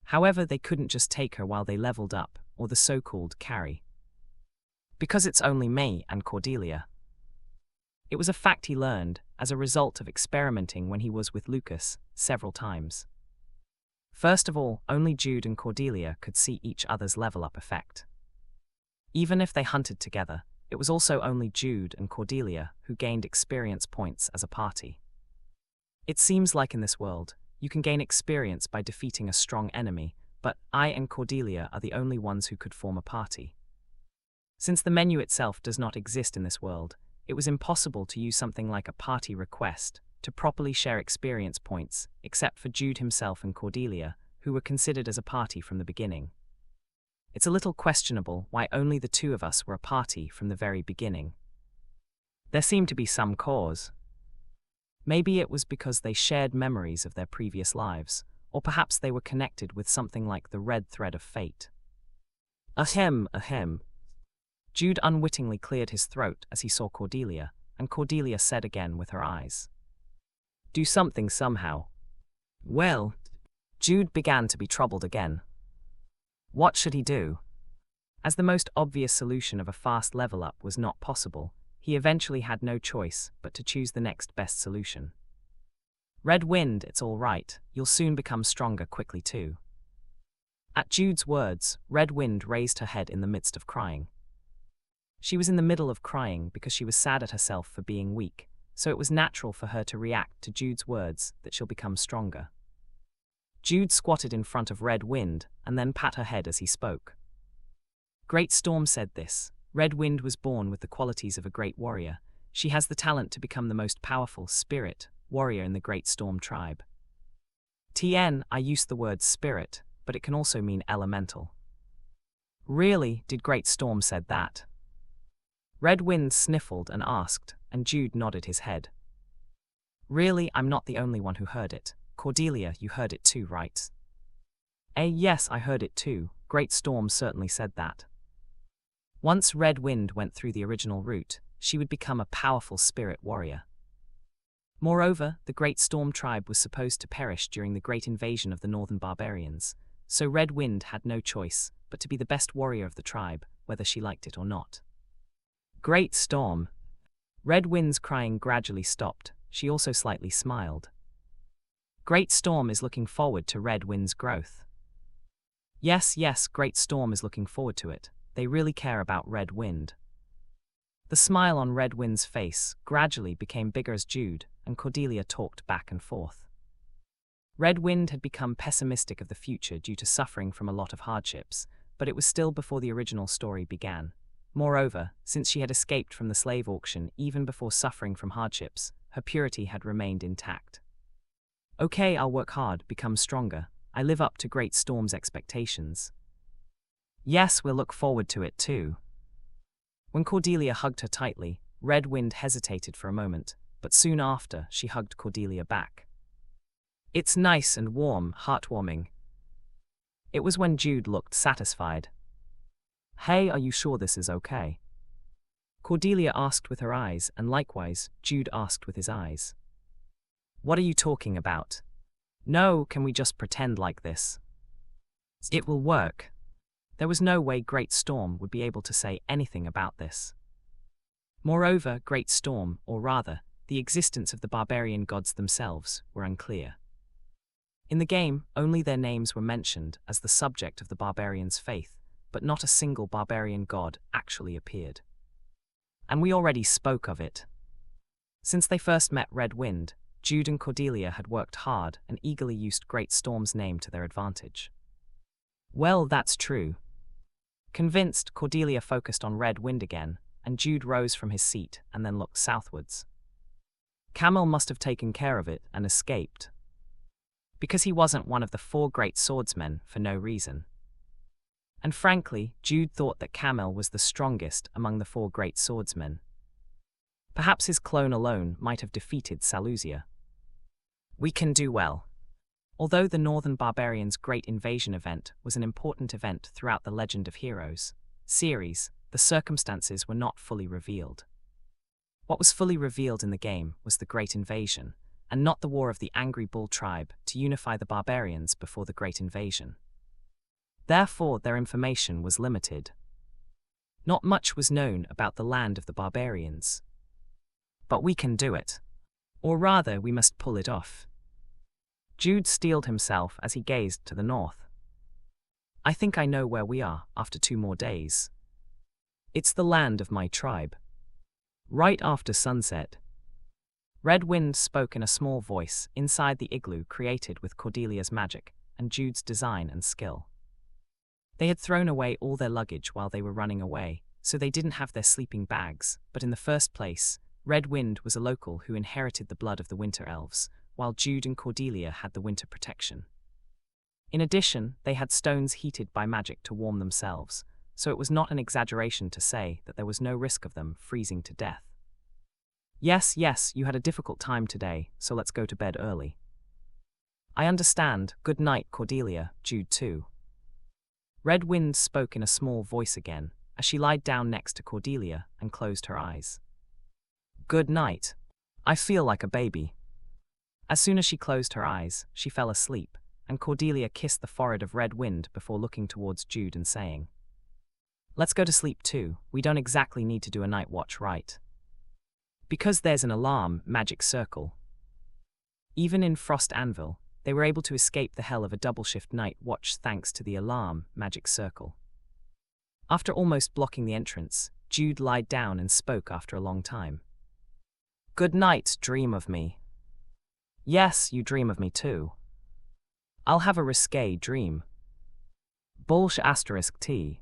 However, they couldn't just take her while they leveled up, or the so-called carry. Because it's only me and Cordelia. It was a fact he learned as a result of experimenting when he was with Lucas several times. First of all, only Jude and Cordelia could see each other's level-up effect. Even if they hunted together, it was also only Jude and Cordelia who gained experience points as a party. It seems like in this world, you can gain experience by defeating a strong enemy, but I and Cordelia are the only ones who could form a party. Since the menu itself does not exist in this world, it was impossible to use something like a party request to properly share experience points, except for Jude himself and Cordelia, who were considered as a party from the beginning. It's a little questionable why only the two of us were a party from the very beginning. There seemed to be some cause. Maybe it was because they shared memories of their previous lives, or perhaps they were connected with something like the red thread of fate. Ahem. Jude unwittingly cleared his throat as he saw Cordelia, and Cordelia said again with her eyes. Do something somehow. Well, Jude began to be troubled again. What should he do? As the most obvious solution of a fast level-up was not possible, he eventually had no choice but to choose the next best solution. Red Wind, it's all right, you'll soon become stronger quickly too. At Jude's words, Red Wind raised her head in the midst of crying. She was in the middle of crying because she was sad at herself for being weak, so it was natural for her to react to Jude's words that she'll become stronger. Jude squatted in front of Red Wind and then pat her head as he spoke. Great Storm said this. Red Wind was born with the qualities of a great warrior. She has the talent to become the most powerful spirit warrior in the Great Storm tribe. I used the word spirit, but it can also mean elemental. Really, did Great Storm said that? Red Wind sniffled and asked, and Jude nodded his head. Really, I'm not the only one who heard it. Cordelia, you heard it too, right? Yes, I heard it too. Great Storm certainly said that. Once Red Wind went through the original route, she would become a powerful spirit warrior. Moreover, the Great Storm tribe was supposed to perish during the great invasion of the northern barbarians, so Red Wind had no choice but to be the best warrior of the tribe, whether she liked it or not. Great Storm. Red Wind's crying gradually stopped. She also slightly smiled. Great Storm is looking forward to Red Wind's growth. Yes, Great Storm is looking forward to it. They really care about Red Wind. The smile on Red Wind's face gradually became bigger as Jude and Cordelia talked back and forth. Red Wind had become pessimistic of the future due to suffering from a lot of hardships, but it was still before the original story began. Moreover, since she had escaped from the slave auction even before suffering from hardships, her purity had remained intact. Okay, I'll work hard, become stronger. I live up to Great Storm's expectations. Yes, we'll look forward to it too. When Cordelia hugged her tightly, Red Wind hesitated for a moment, but soon after she hugged Cordelia back. It's nice and warm, heartwarming. It was when Jude looked satisfied. Hey, are you sure this is okay? Cordelia asked with her eyes, and likewise, Jude asked with his eyes. What are you talking about? No, can we just pretend like this? It will work. There was no way Great Storm would be able to say anything about this. Moreover, Great Storm, or rather, the existence of the barbarian gods themselves, were unclear. In the game, only their names were mentioned as the subject of the barbarians' faith, but not a single barbarian god actually appeared. And we already spoke of it. Since they first met Red Wind, Jude and Cordelia had worked hard and eagerly used Great Storm's name to their advantage. Well, that's true. Convinced, Cordelia focused on Red Wind again, and Jude rose from his seat and then looked southwards. Camel must have taken care of it and escaped. Because he wasn't one of the 4 great swordsmen for no reason. And frankly, Jude thought that Camel was the strongest among the 4 great swordsmen. Perhaps his clone alone might have defeated Saluzia. We can do well. Although the Northern Barbarians' Great Invasion event was an important event throughout the Legend of Heroes series, the circumstances were not fully revealed. What was fully revealed in the game was the Great Invasion, and not the War of the Angry Bull tribe to unify the barbarians before the Great Invasion. Therefore, their information was limited. Not much was known about the land of the barbarians. But we can do it. Or rather, we must pull it off. Jude steeled himself as he gazed to the north. I think I know where we are after 2 more days. It's the land of my tribe. Right after sunset. Red Wind spoke in a small voice inside the igloo created with Cordelia's magic and Jude's design and skill. They had thrown away all their luggage while they were running away, so they didn't have their sleeping bags, but in the first place, Red Wind was a local who inherited the blood of the Winter Elves, while Jude and Cordelia had the winter protection. In addition, they had stones heated by magic to warm themselves, so it was not an exaggeration to say that there was no risk of them freezing to death. Yes, you had a difficult time today, so let's go to bed early. I understand. Good night, Cordelia, Jude too. Red Wind spoke in a small voice again, as she lied down next to Cordelia and closed her eyes. Good night. I feel like a baby. As soon as she closed her eyes, she fell asleep, and Cordelia kissed the forehead of Red Wind before looking towards Jude and saying, Let's go to sleep too. We don't exactly need to do a night watch, right? Because there's an alarm magic circle. Even in Frost Anvil, they were able to escape the hell of a double-shift night watch thanks to the alarm magic circle. After almost blocking the entrance, Jude lied down and spoke after a long time. Good night, dream of me. Yes, you dream of me too. I'll have a risque dream. *T.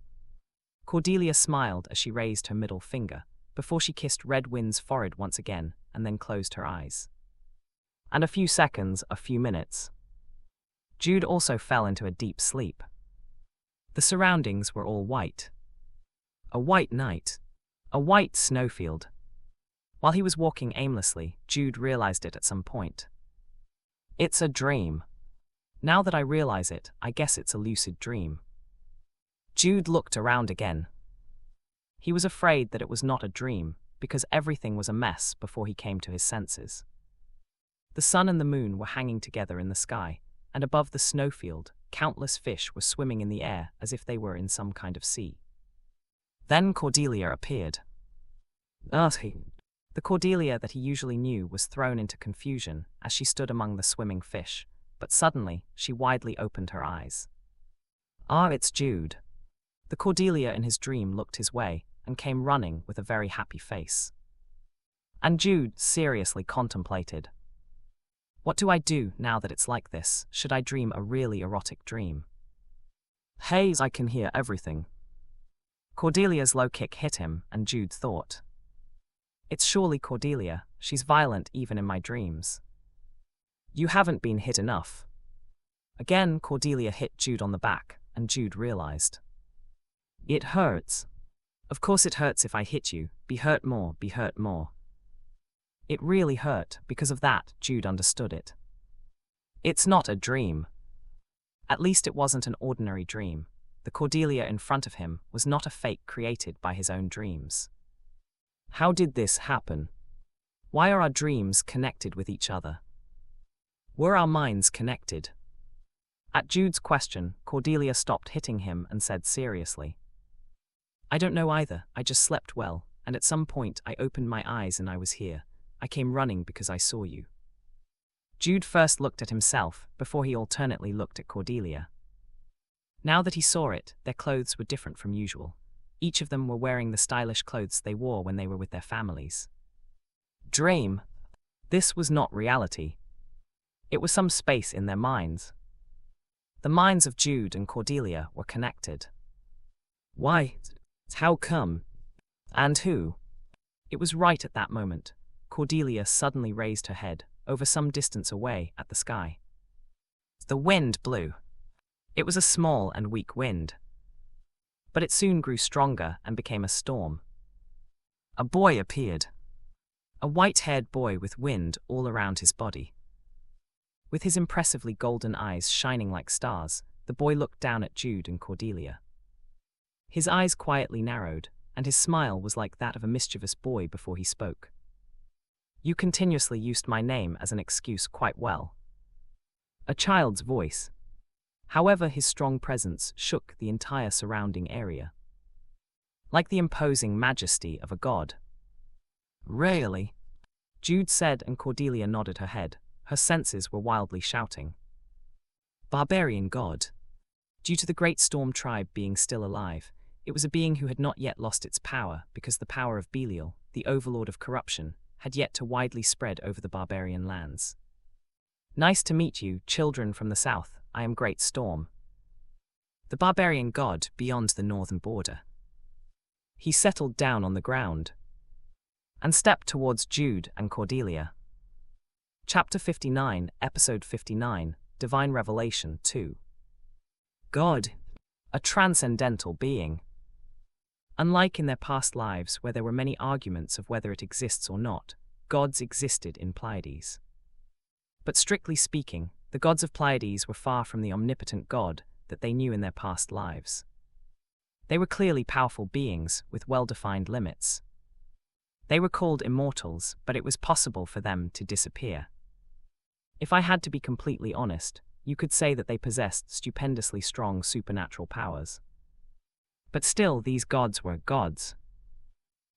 Cordelia smiled as she raised her middle finger, before she kissed Red Wind's forehead once again, and then closed her eyes. And a few seconds, a few minutes. Jude also fell into a deep sleep. The surroundings were all white. A white night. A white snowfield. While he was walking aimlessly, Jude realized it at some point. It's a dream. Now that I realize it, I guess it's a lucid dream. Jude looked around again. He was afraid that it was not a dream, because everything was a mess before he came to his senses. The sun and the moon were hanging together in the sky, and above the snowfield, countless fish were swimming in the air as if they were in some kind of sea. Then Cordelia appeared. The Cordelia that he usually knew was thrown into confusion as she stood among the swimming fish, but suddenly she widely opened her eyes. It's Jude. The Cordelia in his dream looked his way and came running with a very happy face. And Jude seriously contemplated. What do I do now that it's like this? Should I dream a really erotic dream? Hey, I can hear everything. Cordelia's low kick hit him, and Jude thought. It's surely Cordelia. She's violent even in my dreams. You haven't been hit enough. Again, Cordelia hit Jude on the back, and Jude realized. It hurts. Of course it hurts if I hit you. Be hurt more, be hurt more. It really hurt. Because of that, Jude understood it. It's not a dream. At least it wasn't an ordinary dream. The Cordelia in front of him was not a fake created by his own dreams. How did this happen? Why are our dreams connected with each other? Were our minds connected? At Jude's question, Cordelia stopped hitting him and said seriously, I don't know either. I just slept well, and at some point I opened my eyes and I was here. I came running because I saw you. Jude first looked at himself before he alternately looked at Cordelia. Now that he saw it, their clothes were different from usual. Each of them were wearing the stylish clothes they wore when they were with their families. Dream. This was not reality. It was some space in their minds. The minds of Jude and Cordelia were connected. Why? How come? And who? It was right at that moment. Cordelia suddenly raised her head, over some distance away, at the sky. The wind blew. It was a small and weak wind. But it soon grew stronger and became a storm. A boy appeared. A white-haired boy with wind all around his body. With his impressively golden eyes shining like stars, the boy looked down at Jude and Cordelia. His eyes quietly narrowed, and his smile was like that of a mischievous boy before he spoke. You continuously used my name as an excuse quite well. A child's voice. However, his strong presence shook the entire surrounding area. Like the imposing majesty of a god. Really? Jude said, and Cordelia nodded her head. Her senses were wildly shouting. Barbarian god. Due to the great storm tribe being still alive, it was a being who had not yet lost its power because the power of Belial, the overlord of corruption, had yet to widely spread over the barbarian lands. Nice to meet you, children from the south. I am Great Storm. The barbarian god beyond the northern border. He settled down on the ground and stepped towards Jude and Cordelia. Chapter 59, Episode 59, Divine Revelation 2. God, a transcendental being. Unlike in their past lives where there were many arguments of whether it exists or not, gods existed in Pleiades. But strictly speaking, the gods of Pleiades were far from the omnipotent God that they knew in their past lives. They were clearly powerful beings with well-defined limits. They were called immortals, but it was possible for them to disappear. If I had to be completely honest, you could say that they possessed stupendously strong supernatural powers. But still, these gods were gods.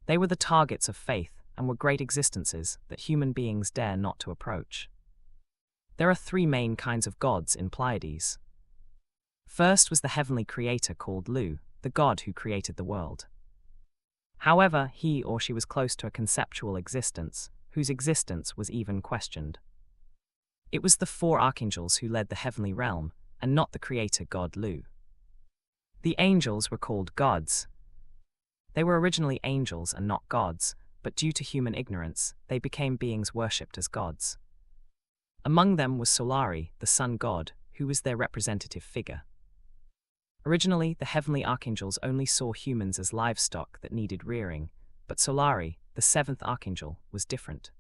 They were the targets of faith and were great existences that human beings dare not to approach. There are three main kinds of gods in Pleiades. First was the heavenly creator called Lu, the god who created the world. However, he or she was close to a conceptual existence, whose existence was even questioned. It was the four archangels who led the heavenly realm, and not the creator god Lu. The angels were called gods. They were originally angels and not gods, but due to human ignorance, they became beings worshipped as gods. Among them was Solari, the sun god, who was their representative figure. Originally, the heavenly archangels only saw humans as livestock that needed rearing, but Solari, the seventh archangel, was different.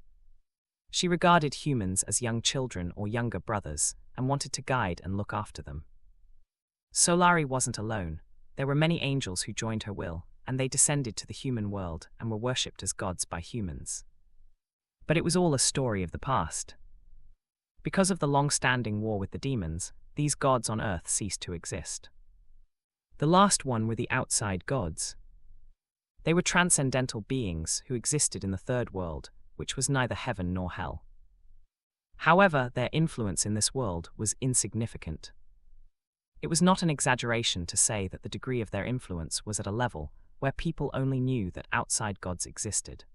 She regarded humans as young children or younger brothers, and wanted to guide and look after them. Solari wasn't alone. There were many angels who joined her will, and they descended to the human world and were worshipped as gods by humans. But it was all a story of the past. Because of the long-standing war with the demons, these gods on earth ceased to exist. The last one were the outside gods. They were transcendental beings who existed in the third world, which was neither heaven nor hell. However, their influence in this world was insignificant. It was not an exaggeration to say that the degree of their influence was at a level where people only knew that outside gods existed.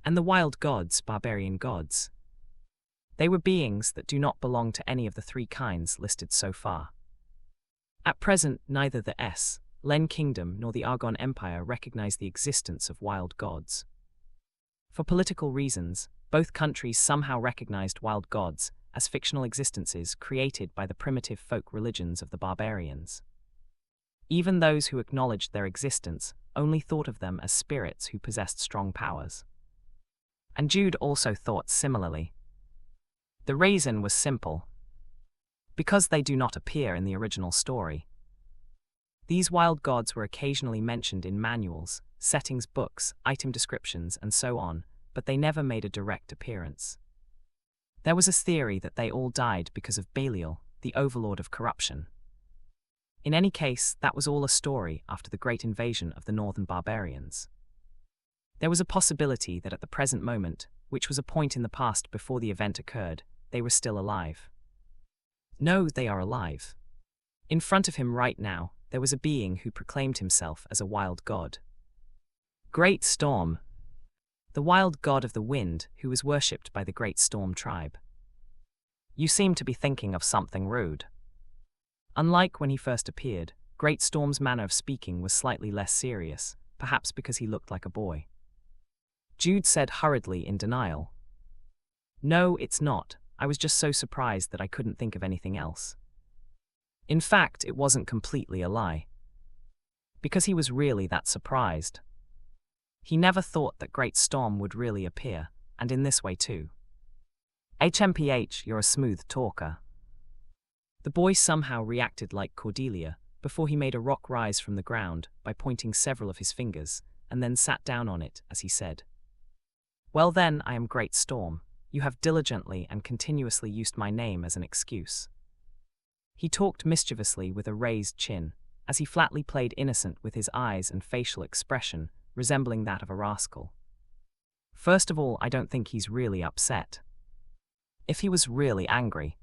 And the wild gods, barbarian gods. They were beings that do not belong to any of the three kinds listed so far. At present, neither the Len Kingdom nor the Argon Empire recognize the existence of wild gods. For political reasons, both countries somehow recognized wild gods as fictional existences created by the primitive folk religions of the barbarians. Even those who acknowledged their existence only thought of them as spirits who possessed strong powers. And Jude also thought similarly. The reason was simple. Because they do not appear in the original story. These wild gods were occasionally mentioned in manuals, settings books, item descriptions, and so on, but they never made a direct appearance. There was a theory that they all died because of Belial, the overlord of corruption. In any case, that was all a story after the great invasion of the northern barbarians. There was a possibility that at the present moment, which was a point in the past before the event occurred, they were still alive. No, they are alive. In front of him right now, there was a being who proclaimed himself as a wild god. Great Storm, the wild god of the wind who was worshipped by the Great Storm tribe. You seem to be thinking of something rude. Unlike when he first appeared, Great Storm's manner of speaking was slightly less serious, perhaps because he looked like a boy. Jude said hurriedly in denial. No, it's not. I was just so surprised that I couldn't think of anything else. In fact, it wasn't completely a lie. Because he was really that surprised. He never thought that Great Storm would really appear, and in this way too. HMPH, you're a smooth talker. The boy somehow reacted like Cordelia, before he made a rock rise from the ground by pointing several of his fingers, and then sat down on it as he said, Well then, I am Great Storm. You have diligently and continuously used my name as an excuse. He talked mischievously with a raised chin, as he flatly played innocent with his eyes and facial expression, resembling that of a rascal. First of all, I don't think he's really upset. If he was really angry,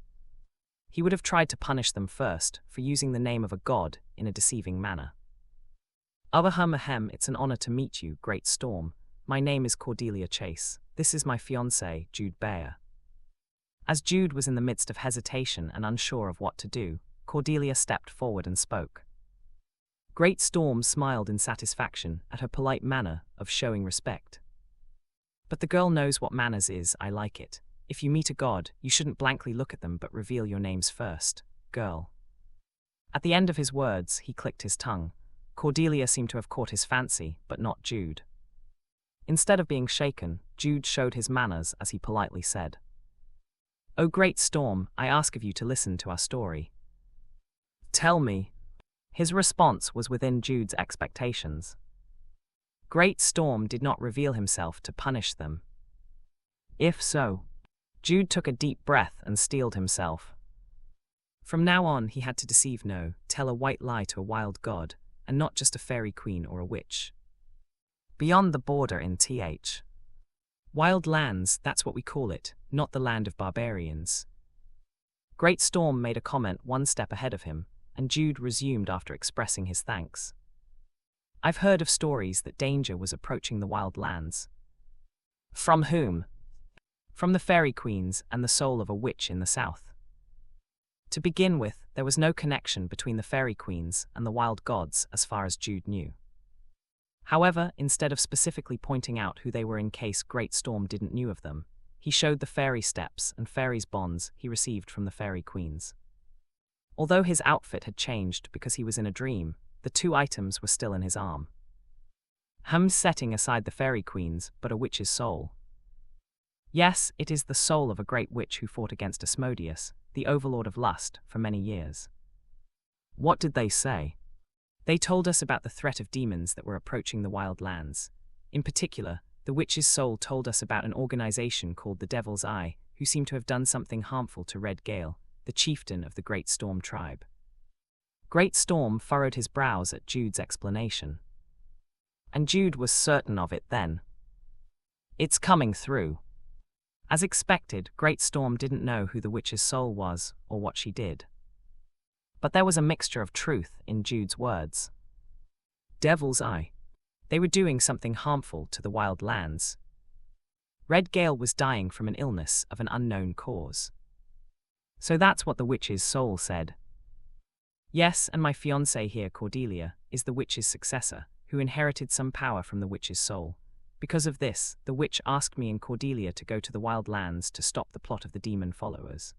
he would have tried to punish them first for using the name of a god in a deceiving manner. Ahem, it's an honor to meet you, Great Storm. My name is Cordelia Chase. This is my fiancé, Jude Bayer. As Jude was in the midst of hesitation and unsure of what to do, Cordelia stepped forward and spoke. Great Storm smiled in satisfaction at her polite manner of showing respect. But the girl knows what manners is, I like it. If you meet a god, you shouldn't blankly look at them but reveal your names first, girl. At the end of his words, he clicked his tongue. Cordelia seemed to have caught his fancy, but not Jude. Instead of being shaken, Jude showed his manners as he politely said, "O Great Storm, I ask of you to listen to our story." Tell me. His response was within Jude's expectations. Great Storm did not reveal himself to punish them. If so, Jude took a deep breath and steeled himself. From now on, he had to deceive tell a white lie to a wild god, and not just a fairy queen or a witch. Beyond the border in Wild lands, that's what we call it, not the land of barbarians. Great Storm made a comment one step ahead of him, and Jude resumed after expressing his thanks. I've heard of stories that danger was approaching the wild lands. From whom? From the fairy queens and the soul of a witch in the south. To begin with, there was no connection between the fairy queens and the wild gods as far as Jude knew. However, instead of specifically pointing out who they were in case Great Storm didn't know of them, he showed the fairy steps and fairies' bonds he received from the fairy queens. Although his outfit had changed because he was in a dream, the two items were still in his arm. Setting aside the fairy queens, but a witch's soul. Yes, it is the soul of a great witch who fought against Asmodeus, the overlord of lust, for many years. What did they say? They told us about the threat of demons that were approaching the wild lands. In particular, the witch's soul told us about an organization called the Devil's Eye, who seemed to have done something harmful to Red Gale, the chieftain of the Great Storm tribe. Great Storm furrowed his brows at Jude's explanation. And Jude was certain of it then. It's coming through. As expected, Great Storm didn't know who the witch's soul was or what she did. But there was a mixture of truth in Jude's words. Devil's Eye. They were doing something harmful to the wild lands. Red Gale was dying from an illness of an unknown cause. So that's what the witch's soul said. Yes, and my fiancée here, Cordelia, is the witch's successor, who inherited some power from the witch's soul, Because of this, the witch asked me and Cordelia to go to the wild lands to stop the plot of the demon followers.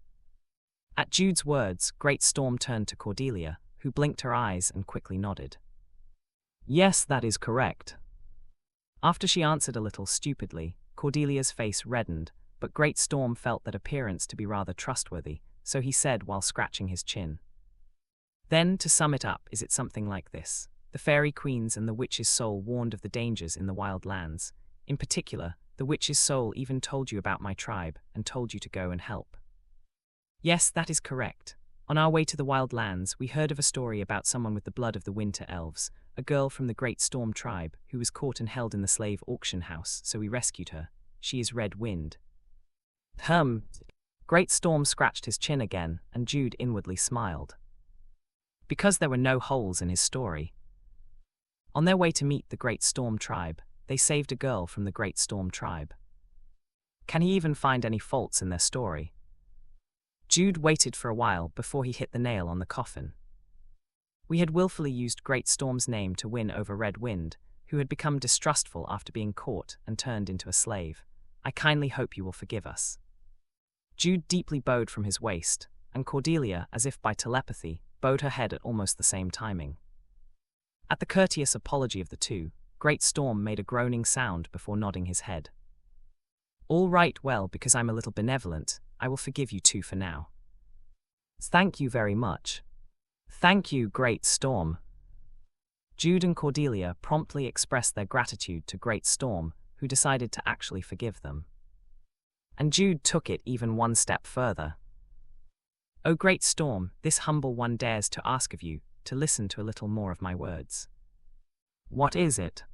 At Jude's words, Great Storm turned to Cordelia, who blinked her eyes and quickly nodded. Yes, that is correct. After she answered a little stupidly, Cordelia's face reddened, but Great Storm felt that appearance to be rather trustworthy, so he said while scratching his chin. Then, to sum it up, is it something like this? The fairy queens and the witch's soul warned of the dangers in the wild lands. In particular, the witch's soul even told you about my tribe and told you to go and help. Yes, that is correct. On our way to the wild lands, we heard of a story about someone with the blood of the winter elves, a girl from the Great Storm tribe, who was caught and held in the slave auction house, so we rescued her. She is Red Wind. Great Storm scratched his chin again, and Jude inwardly smiled. Because there were no holes in his story. On their way to meet the Great Storm tribe, they saved a girl from the Great Storm tribe. Can he even find any faults in their story? Jude waited for a while before he hit the nail on the coffin. We had willfully used Great Storm's name to win over Red Wind, who had become distrustful after being caught and turned into a slave. I kindly hope you will forgive us. Jude deeply bowed from his waist, and Cordelia, as if by telepathy, bowed her head at almost the same timing. At the courteous apology of the two, Great Storm made a groaning sound before nodding his head. All right, well, because I'm a little benevolent, I will forgive you two for now. Thank you very much. Thank you, Great Storm. Jude and Cordelia promptly expressed their gratitude to Great Storm, who decided to actually forgive them. And Jude took it even one step further. O Great Storm, this humble one dares to ask of you to listen to a little more of my words. What is it?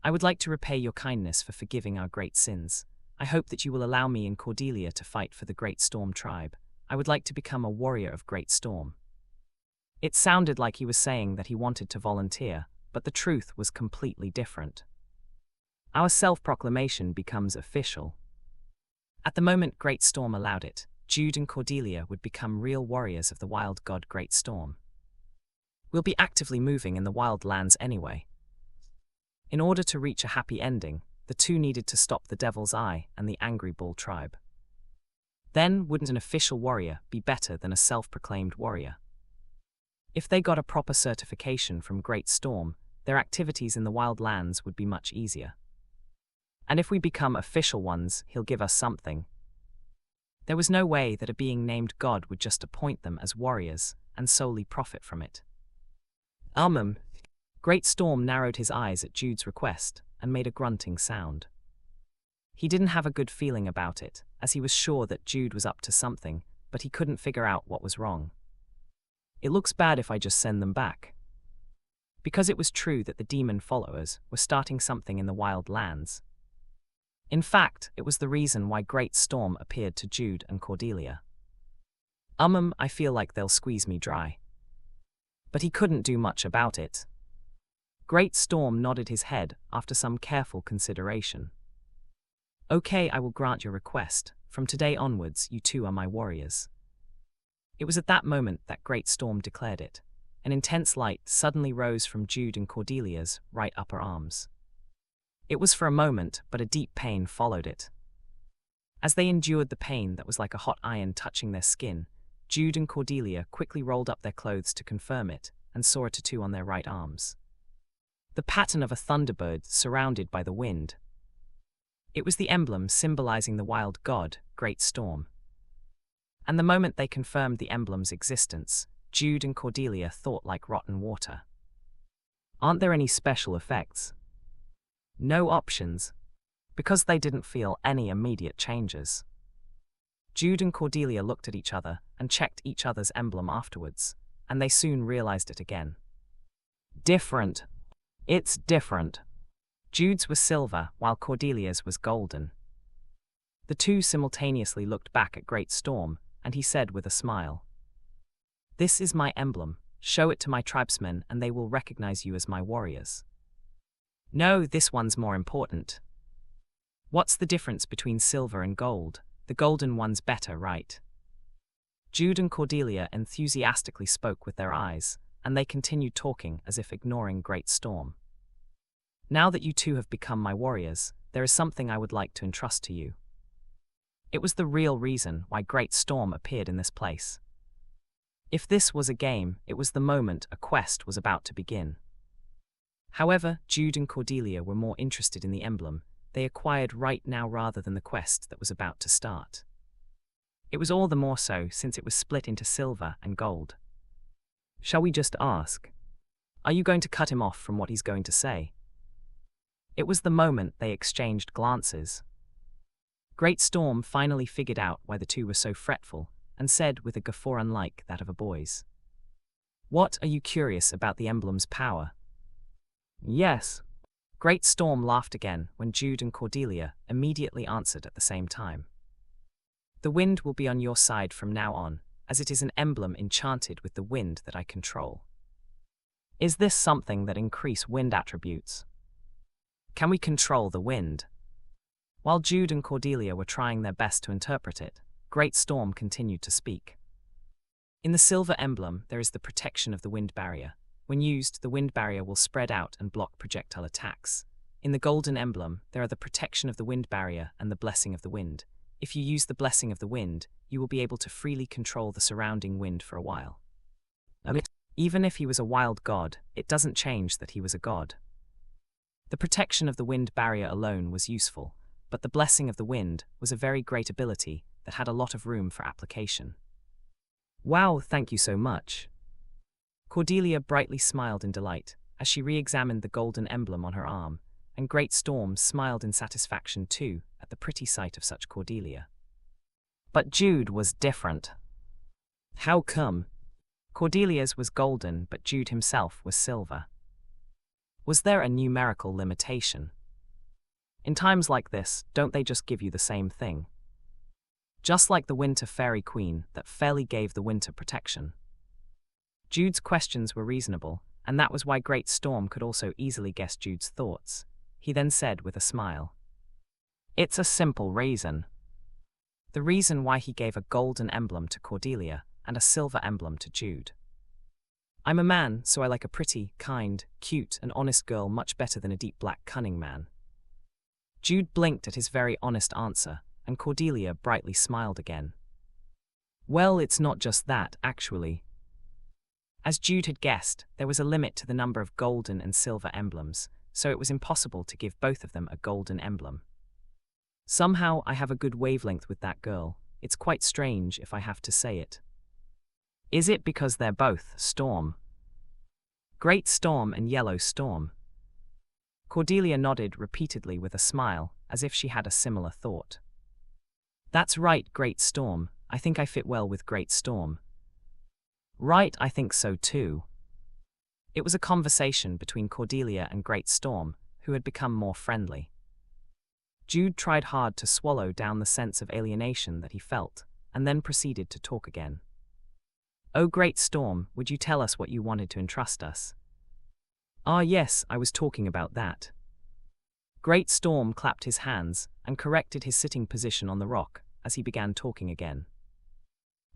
I would like to repay your kindness for forgiving our great sins. I hope that you will allow me and Cordelia to fight for the Great Storm tribe. I would like to become a warrior of Great Storm. It sounded like he was saying that he wanted to volunteer, but the truth was completely different. Our self-proclamation becomes official. At the moment Great Storm allowed it, Jude and Cordelia would become real warriors of the wild god Great Storm. We'll be actively moving in the wild lands anyway. In order to reach a happy ending, the two needed to stop the Devil's Eye and the Angry Bull tribe. Then, wouldn't an official warrior be better than a self-proclaimed warrior? If they got a proper certification from Great Storm, their activities in the wild lands would be much easier. And if we become official ones, he'll give us something. There was no way that a being named God would just appoint them as warriors and solely profit from it. Great Storm narrowed his eyes at Jude's request and made a grunting sound. He didn't have a good feeling about it, as he was sure that Jude was up to something, but he couldn't figure out what was wrong. It looks bad if I just send them back. Because it was true that the demon followers were starting something in the wild lands. In fact, it was the reason why Great Storm appeared to Jude and Cordelia. I feel like they'll squeeze me dry. But he couldn't do much about it. Great Storm nodded his head after some careful consideration. Okay, I will grant your request. From today onwards, you two are my warriors. It was at that moment that Great Storm declared it. An intense light suddenly rose from Jude and Cordelia's right upper arms. It was for a moment, but a deep pain followed it. As they endured the pain that was like a hot iron touching their skin, Jude and Cordelia quickly rolled up their clothes to confirm it and saw a tattoo on their right arms. The pattern of a thunderbird surrounded by the wind. It was the emblem symbolizing the wild god, Great Storm. And the moment they confirmed the emblem's existence, Jude and Cordelia thought like rotten water. Aren't there any special effects? No options, because they didn't feel any immediate changes. Jude and Cordelia looked at each other and checked each other's emblem afterwards, and they soon realized it again. Different. It's different. Jude's was silver, while Cordelia's was golden. The two simultaneously looked back at Great Storm, and he said with a smile, "This is my emblem. Show it to my tribesmen and they will recognize you as my warriors." No, this one's more important. What's the difference between silver and gold? The golden one's better, right? Jude and Cordelia enthusiastically spoke with their eyes, and they continued talking as if ignoring Great Storm. Now that you two have become my warriors, there is something I would like to entrust to you. It was the real reason why Great Storm appeared in this place. If this was a game, it was the moment a quest was about to begin. However, Jude and Cordelia were more interested in the emblem they acquired right now rather than the quest that was about to start. It was all the more so since it was split into silver and gold. Shall we just ask? Are you going to cut him off from what he's going to say? It was the moment they exchanged glances. Great Storm finally figured out why the two were so fretful and said with a guffaw unlike that of a boy's. What, are you curious about the emblem's power? Yes. Great Storm laughed again when Jude and Cordelia immediately answered at the same time. The wind will be on your side from now on, as it is an emblem enchanted with the wind that I control. Is this something that increase wind attributes? Can we control the wind? While Jude and Cordelia were trying their best to interpret it, Great Storm continued to speak. In the silver emblem, there is the protection of the wind barrier. When used, the wind barrier will spread out and block projectile attacks. In the golden emblem, there are the protection of the wind barrier and the blessing of the wind. If you use the blessing of the wind, you will be able to freely control the surrounding wind for a while. Even if he was a wild god, it doesn't change that he was a god. The protection of the wind barrier alone was useful, but the blessing of the wind was a very great ability that had a lot of room for application. Wow, thank you so much. Cordelia brightly smiled in delight as she re-examined the golden emblem on her arm, and Great Storm smiled in satisfaction too at the pretty sight of such Cordelia. But Jude was different. How come? Cordelia's was golden, but Jude himself was silver. Was there a numerical limitation? In times like this, don't they just give you the same thing? Just like the Winter Fairy Queen that fairly gave the winter protection. Jude's questions were reasonable, and that was why Great Storm could also easily guess Jude's thoughts. He then said with a smile, "It's a simple reason." The reason why he gave a golden emblem to Cordelia and a silver emblem to Jude. I'm a man, so I like a pretty, kind, cute, and honest girl much better than a deep black cunning man. Jude blinked at his very honest answer, and Cordelia brightly smiled again. Well, it's not just that, actually. As Jude had guessed, there was a limit to the number of golden and silver emblems, so it was impossible to give both of them a golden emblem. Somehow I have a good wavelength with that girl. It's quite strange if I have to say it. Is it because they're both Storm? Great Storm and Yellow Storm? Cordelia nodded repeatedly with a smile, as if she had a similar thought. That's right, Great Storm. I think I fit well with Great Storm. Right, I think so too. It was a conversation between Cordelia and Great Storm, who had become more friendly. Jude tried hard to swallow down the sense of alienation that he felt, and then proceeded to talk again. Oh, Great Storm, would you tell us what you wanted to entrust us? Ah, yes, I was talking about that. Great Storm clapped his hands and corrected his sitting position on the rock as he began talking again.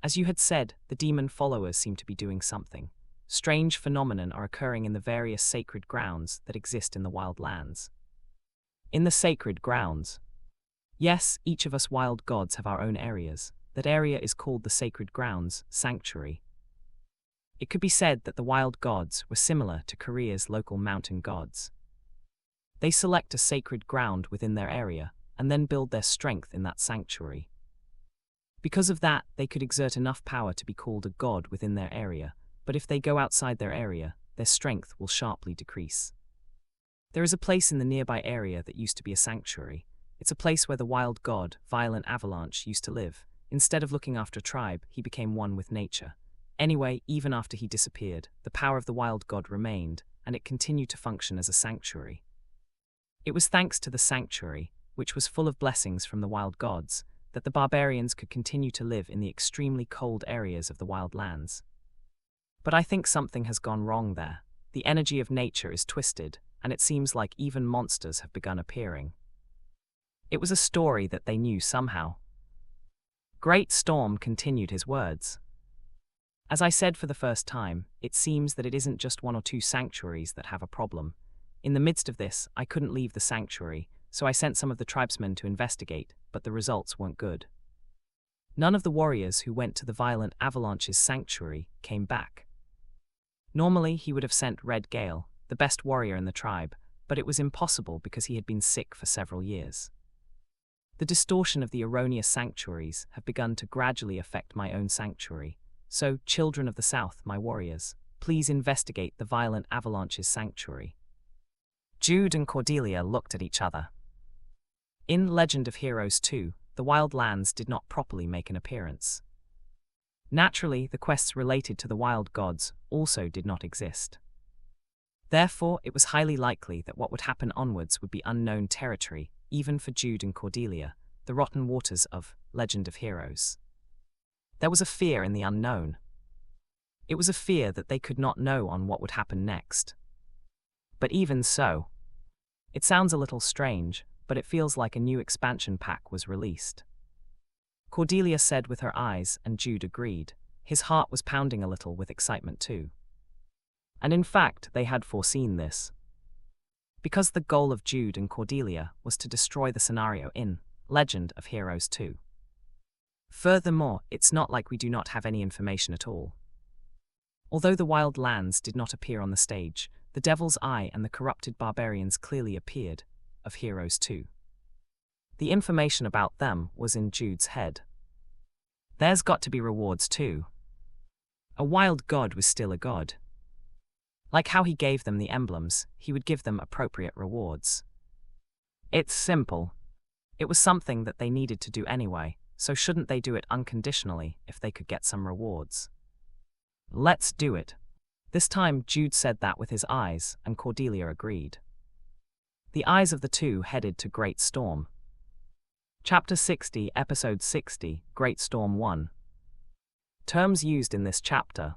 As you had said, the demon followers seem to be doing something. Strange phenomena are occurring in the various sacred grounds that exist in the wild lands. In the sacred grounds? Yes, each of us wild gods have our own areas. That area is called the sacred grounds, sanctuary. It could be said that the wild gods were similar to Korea's local mountain gods. They select a sacred ground within their area and then build their strength in that sanctuary. Because of that, they could exert enough power to be called a god within their area, but if they go outside their area, their strength will sharply decrease. There is a place in the nearby area that used to be a sanctuary. It's a place where the wild god, Violent Avalanche, used to live. Instead of looking after a tribe, he became one with nature. Anyway, even after he disappeared, the power of the wild god remained, and it continued to function as a sanctuary. It was thanks to the sanctuary, which was full of blessings from the wild gods, that the barbarians could continue to live in the extremely cold areas of the wild lands. But I think something has gone wrong there. The energy of nature is twisted, and it seems like even monsters have begun appearing. It was a story that they knew somehow. Great Storm continued his words. As I said for the first time, it seems that it isn't just one or two sanctuaries that have a problem. In the midst of this, I couldn't leave the sanctuary, so I sent some of the tribesmen to investigate, but the results weren't good. None of the warriors who went to the violent avalanche's sanctuary came back. Normally, he would have sent Red Gale, the best warrior in the tribe, but it was impossible because he had been sick for several years. The distortion of the erroneous sanctuaries have begun to gradually affect my own sanctuary, so, children of the South, my warriors, please investigate the violent avalanche's sanctuary. Jude and Cordelia looked at each other. In Legend of Heroes 2, the wild lands did not properly make an appearance. Naturally, the quests related to the wild gods also did not exist. Therefore, it was highly likely that what would happen onwards would be unknown territory, even for Jude and Cordelia, the rotten waters of Legend of Heroes. There was a fear in the unknown. It was a fear that they could not know on what would happen next. But even so, it sounds a little strange, but it feels like a new expansion pack was released. Cordelia said with her eyes, and Jude agreed. His heart was pounding a little with excitement too. And in fact, they had foreseen this. Because the goal of Jude and Cordelia was to destroy the scenario in Legend of Heroes 2. Furthermore, it's not like we do not have any information at all. Although the wild lands did not appear on the stage, the Devil's Eye and the corrupted barbarians clearly appeared, of Heroes 2. The information about them was in Jude's head. There's got to be rewards too. A wild god was still a god. Like how he gave them the emblems, he would give them appropriate rewards. It's simple. It was something that they needed to do anyway, so shouldn't they do it unconditionally if they could get some rewards? Let's do it. This time Jude said that with his eyes, and Cordelia agreed. The eyes of the two headed to Great Storm. Chapter 60, Episode 60, Great Storm 1. Terms used in this chapter.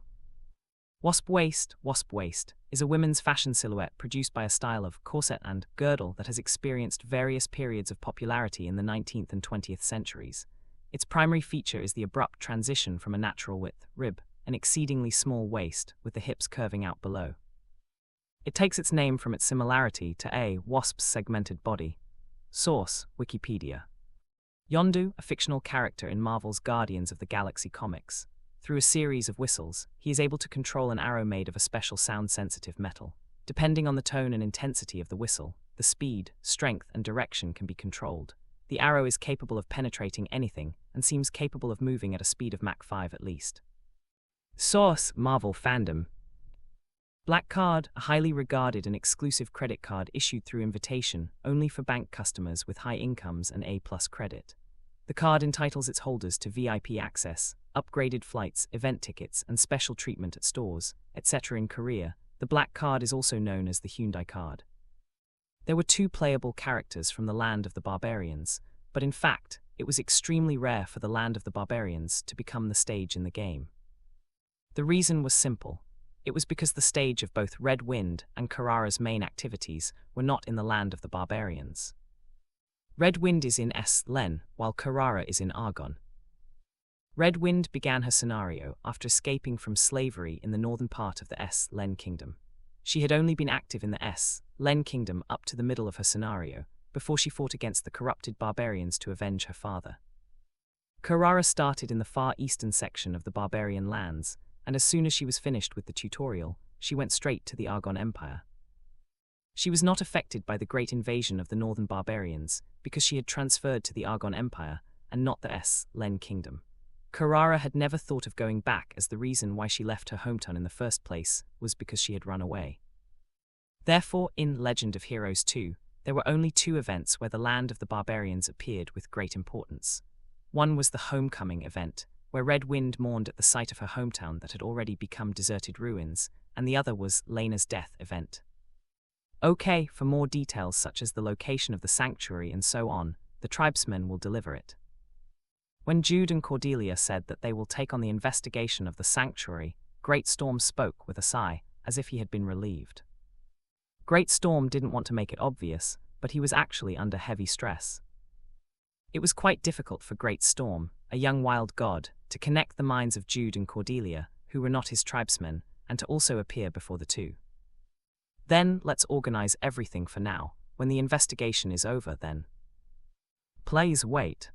Wasp waist is a women's fashion silhouette produced by a style of corset and girdle that has experienced various periods of popularity in the 19th and 20th centuries. Its primary feature is the abrupt transition from a natural width rib, an exceedingly small waist with the hips curving out below. It takes its name from its similarity to a wasp's segmented body. Source: Wikipedia. Yondu, a fictional character in Marvel's Guardians of the Galaxy comics. Through a series of whistles, he is able to control an arrow made of a special sound-sensitive metal. Depending on the tone and intensity of the whistle, the speed, strength, and direction can be controlled. The arrow is capable of penetrating anything and seems capable of moving at a speed of Mach 5 at least. Source: Marvel Fandom. Black Card, a highly regarded and exclusive credit card issued through invitation only for bank customers with high incomes and A+ credit. The card entitles its holders to VIP access, upgraded flights, event tickets, and special treatment at stores, etc. In Korea. The Black Card is also known as the Hyundai Card. There were 2 playable characters from the Land of the Barbarians, but in fact, it was extremely rare for the Land of the Barbarians to become the stage in the game. The reason was simple. It was because the stage of both Red Wind and Karara's main activities were not in the Land of the Barbarians. Red Wind is in S-Len, while Karara is in Argon. Red Wind began her scenario after escaping from slavery in the northern part of the S-Len Kingdom. She had only been active in the S-Len Kingdom up to the middle of her scenario, before she fought against the corrupted barbarians to avenge her father. Karara started in the far eastern section of the barbarian lands, and as soon as she was finished with the tutorial, she went straight to the Argon Empire. She was not affected by the great invasion of the northern barbarians, because she had transferred to the Argon Empire, and not the S-Len Kingdom. Karara had never thought of going back, as the reason why she left her hometown in the first place was because she had run away. Therefore, in Legend of Heroes 2, there were only 2 events where the Land of the Barbarians appeared with great importance. One was the Homecoming event, where Red Wind mourned at the sight of her hometown that had already become deserted ruins, and the other was Lena's death event. Okay, for more details such as the location of the sanctuary and so on, the tribesmen will deliver it. When Jude and Cordelia said that they will take on the investigation of the sanctuary, Great Storm spoke with a sigh, as if he had been relieved. Great Storm didn't want to make it obvious, but he was actually under heavy stress. It was quite difficult for Great Storm, a young wild god, to connect the minds of Jude and Cordelia, who were not his tribesmen, and to also appear before the two. Then, let's organize everything for now. when the investigation is over, then. Please wait.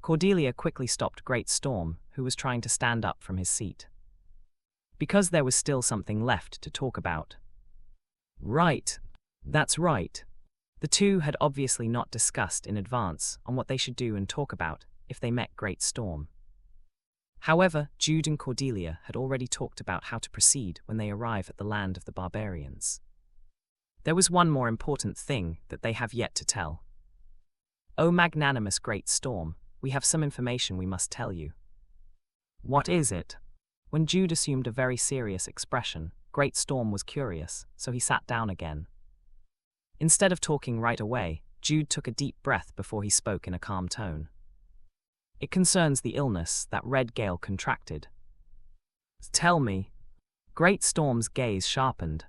Cordelia quickly stopped Great Storm, who was trying to stand up from his seat. Because there was still something left to talk about. Right. That's right. The two had obviously not discussed in advance on what they should do and talk about if they met Great Storm. However, Jude and Cordelia had already talked about how to proceed when they arrive at the land of the barbarians. There was one more important thing that they have yet to tell. O magnanimous Great Storm, we have some information we must tell you. What is it? When Jude assumed a very serious expression, Great Storm was curious, so he sat down again. Instead of talking right away, Jude took a deep breath before he spoke in a calm tone. It concerns the illness that Red Gale contracted. Tell me. Great Storm's gaze sharpened.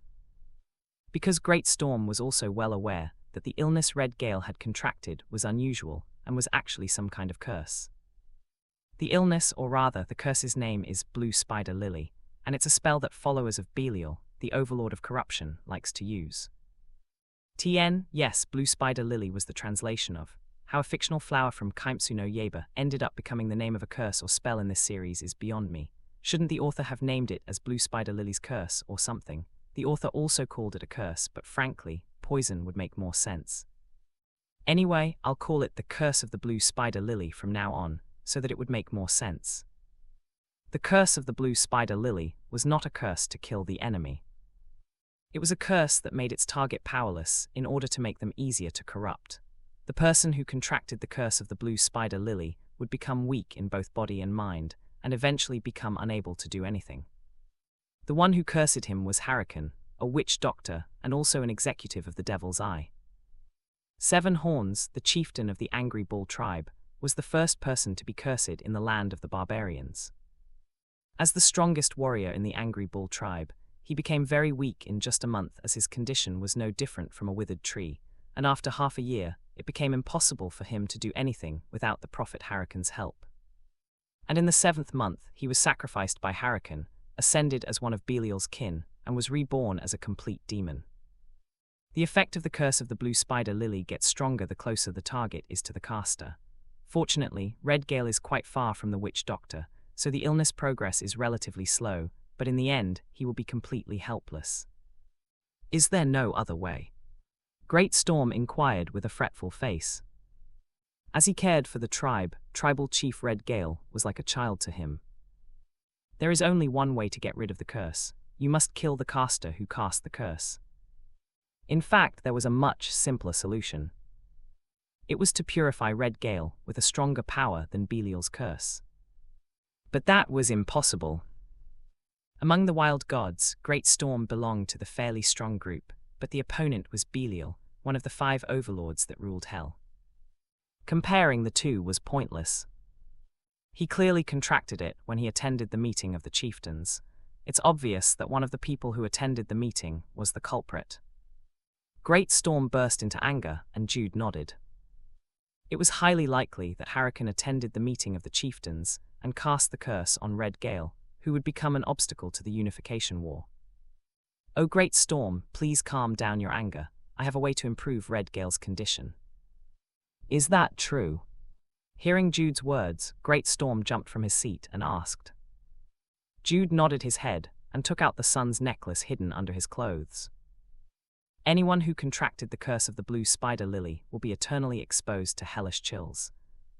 Because Great Storm was also well aware that the illness Red Gale had contracted was unusual and was actually some kind of curse. The illness, or rather the curse's name, is Blue Spider Lily, and it's a spell that followers of Belial, the overlord of corruption, likes to use. Yes, Blue Spider Lily was the translation of. How a fictional flower from Kimpsu no Yaiba ended up becoming the name of a curse or spell in this series is beyond me. Shouldn't the author have named it as Blue Spider Lily's curse or something? The author also called it a curse, but frankly, poison would make more sense. Anyway, I'll call it the Curse of the Blue Spider Lily from now on, so that it would make more sense. The Curse of the Blue Spider Lily was not a curse to kill the enemy. It was a curse that made its target powerless in order to make them easier to corrupt. The person who contracted the Curse of the Blue Spider Lily would become weak in both body and mind, and eventually become unable to do anything. The one who cursed him was Hurricane, a witch doctor and also an executive of the Devil's Eye. Seven Horns, the chieftain of the Angry Bull tribe, was the first person to be cursed in the land of the barbarians. As the strongest warrior in the Angry Bull tribe, he became very weak in just a month, as his condition was no different from a withered tree, and after half a year, it became impossible for him to do anything without the prophet Hurricane's help. And in the 7th month, he was sacrificed by Hurricane, ascended as one of Belial's kin, and was reborn as a complete demon. The effect of the Curse of the Blue Spider Lily gets stronger the closer the target is to the caster. Fortunately, Red Gale is quite far from the witch doctor, so the illness progress is relatively slow, but in the end, he will be completely helpless. Is there no other way? Great Storm inquired with a fretful face. As he cared for the tribe, tribal chief Red Gale was like a child to him. There is only one way to get rid of the curse. You must kill the caster who cast the curse. In fact, there was a much simpler solution. It was to purify Red Gale with a stronger power than Belial's curse. But that was impossible. Among the wild gods, Great Storm belonged to the fairly strong group, but the opponent was Belial, one of the 5 overlords that ruled hell. Comparing the two was pointless. He clearly contracted it when he attended the meeting of the chieftains. It's obvious that one of the people who attended the meeting was the culprit. Great Storm burst into anger, and Jude nodded. It was highly likely that Hurricane attended the meeting of the chieftains and cast the curse on Red Gale, who would become an obstacle to the unification war. "O Great Storm, please calm down your anger. I have a way to improve Red Gale's condition." "Is that true?" Hearing Jude's words, Great Storm jumped from his seat and asked. Jude nodded his head and took out the sun's necklace hidden under his clothes. Anyone who contracted the Curse of the Blue Spider Lily will be eternally exposed to hellish chills.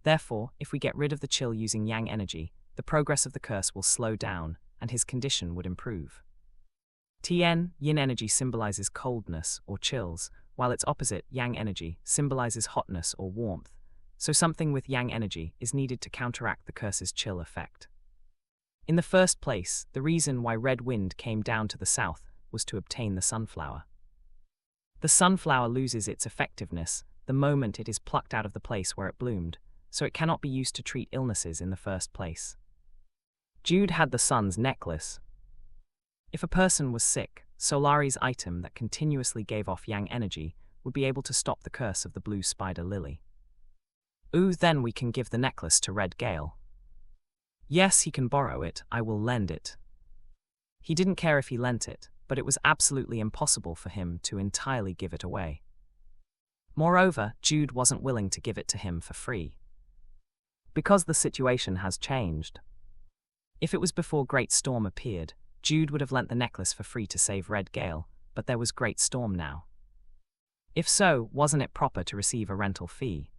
Therefore, if we get rid of the chill using Yang energy, the progress of the curse will slow down, and his condition would improve. Yin energy symbolizes coldness or chills, while its opposite, Yang energy, symbolizes hotness or warmth, so something with Yang energy is needed to counteract the curse's chill effect. In the first place, the reason why Red Wind came down to the south was to obtain the sunflower. The sunflower loses its effectiveness the moment it is plucked out of the place where it bloomed, so it cannot be used to treat illnesses in the first place. Jude had the sun's necklace. If a person was sick, Solari's item that continuously gave off Yang energy would be able to stop the curse of the Blue Spider Lily. Then we can give the necklace to Red Gale. Yes, he can borrow it, I will lend it. He didn't care if he lent it, but it was absolutely impossible for him to entirely give it away. Moreover, Jude wasn't willing to give it to him for free. Because the situation has changed. If it was before Great Storm appeared, Jude would have lent the necklace for free to save Red Gale, but there was Great Storm now. If so, wasn't it proper to receive a rental fee?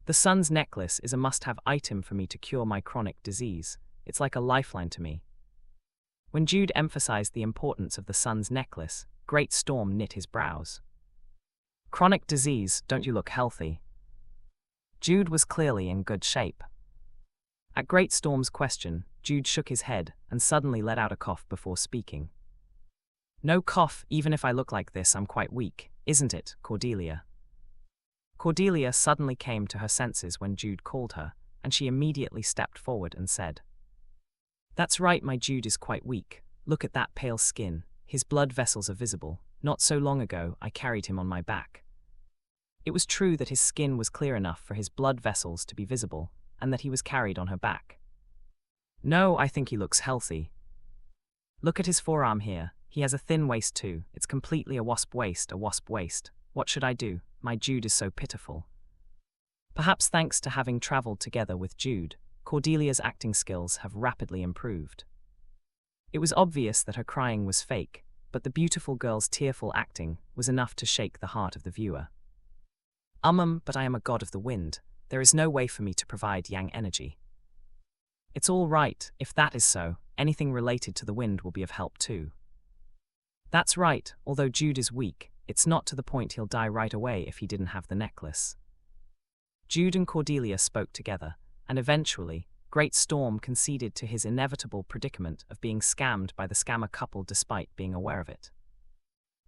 The sun's necklace is a must-have item for me to cure my chronic disease. It's like a lifeline to me. When Jude emphasized the importance of the sun's necklace, Great Storm knit his brows. Chronic disease, don't you look healthy? Jude was clearly in good shape. At Great Storm's question, Jude shook his head and suddenly let out a cough before speaking. No cough, even if I look like this, I'm quite weak, isn't it, Cordelia? Cordelia suddenly came to her senses when Jude called her, and she immediately stepped forward and said, "That's right, my Jude is quite weak. Look at that pale skin, his blood vessels are visible. Not so long ago, I carried him on my back." It was true that his skin was clear enough for his blood vessels to be visible, and that he was carried on her back. "No, I think he looks healthy. Look at his forearm here. He has a thin waist too. It's completely a wasp waist, a wasp waist. What should I do? My Jude is so pitiful." Perhaps thanks to having traveled together with Jude, Cordelia's acting skills have rapidly improved. It was obvious that her crying was fake, but the beautiful girl's tearful acting was enough to shake the heart of the viewer. But I am a god of the wind. There is no way for me to provide yang energy." "It's all right, if that is so, anything related to the wind will be of help too." "That's right, although Jude is weak, it's not to the point he'll die right away if he didn't have the necklace." Jude and Cordelia spoke together, and eventually, Great Storm conceded to his inevitable predicament of being scammed by the scammer couple despite being aware of it.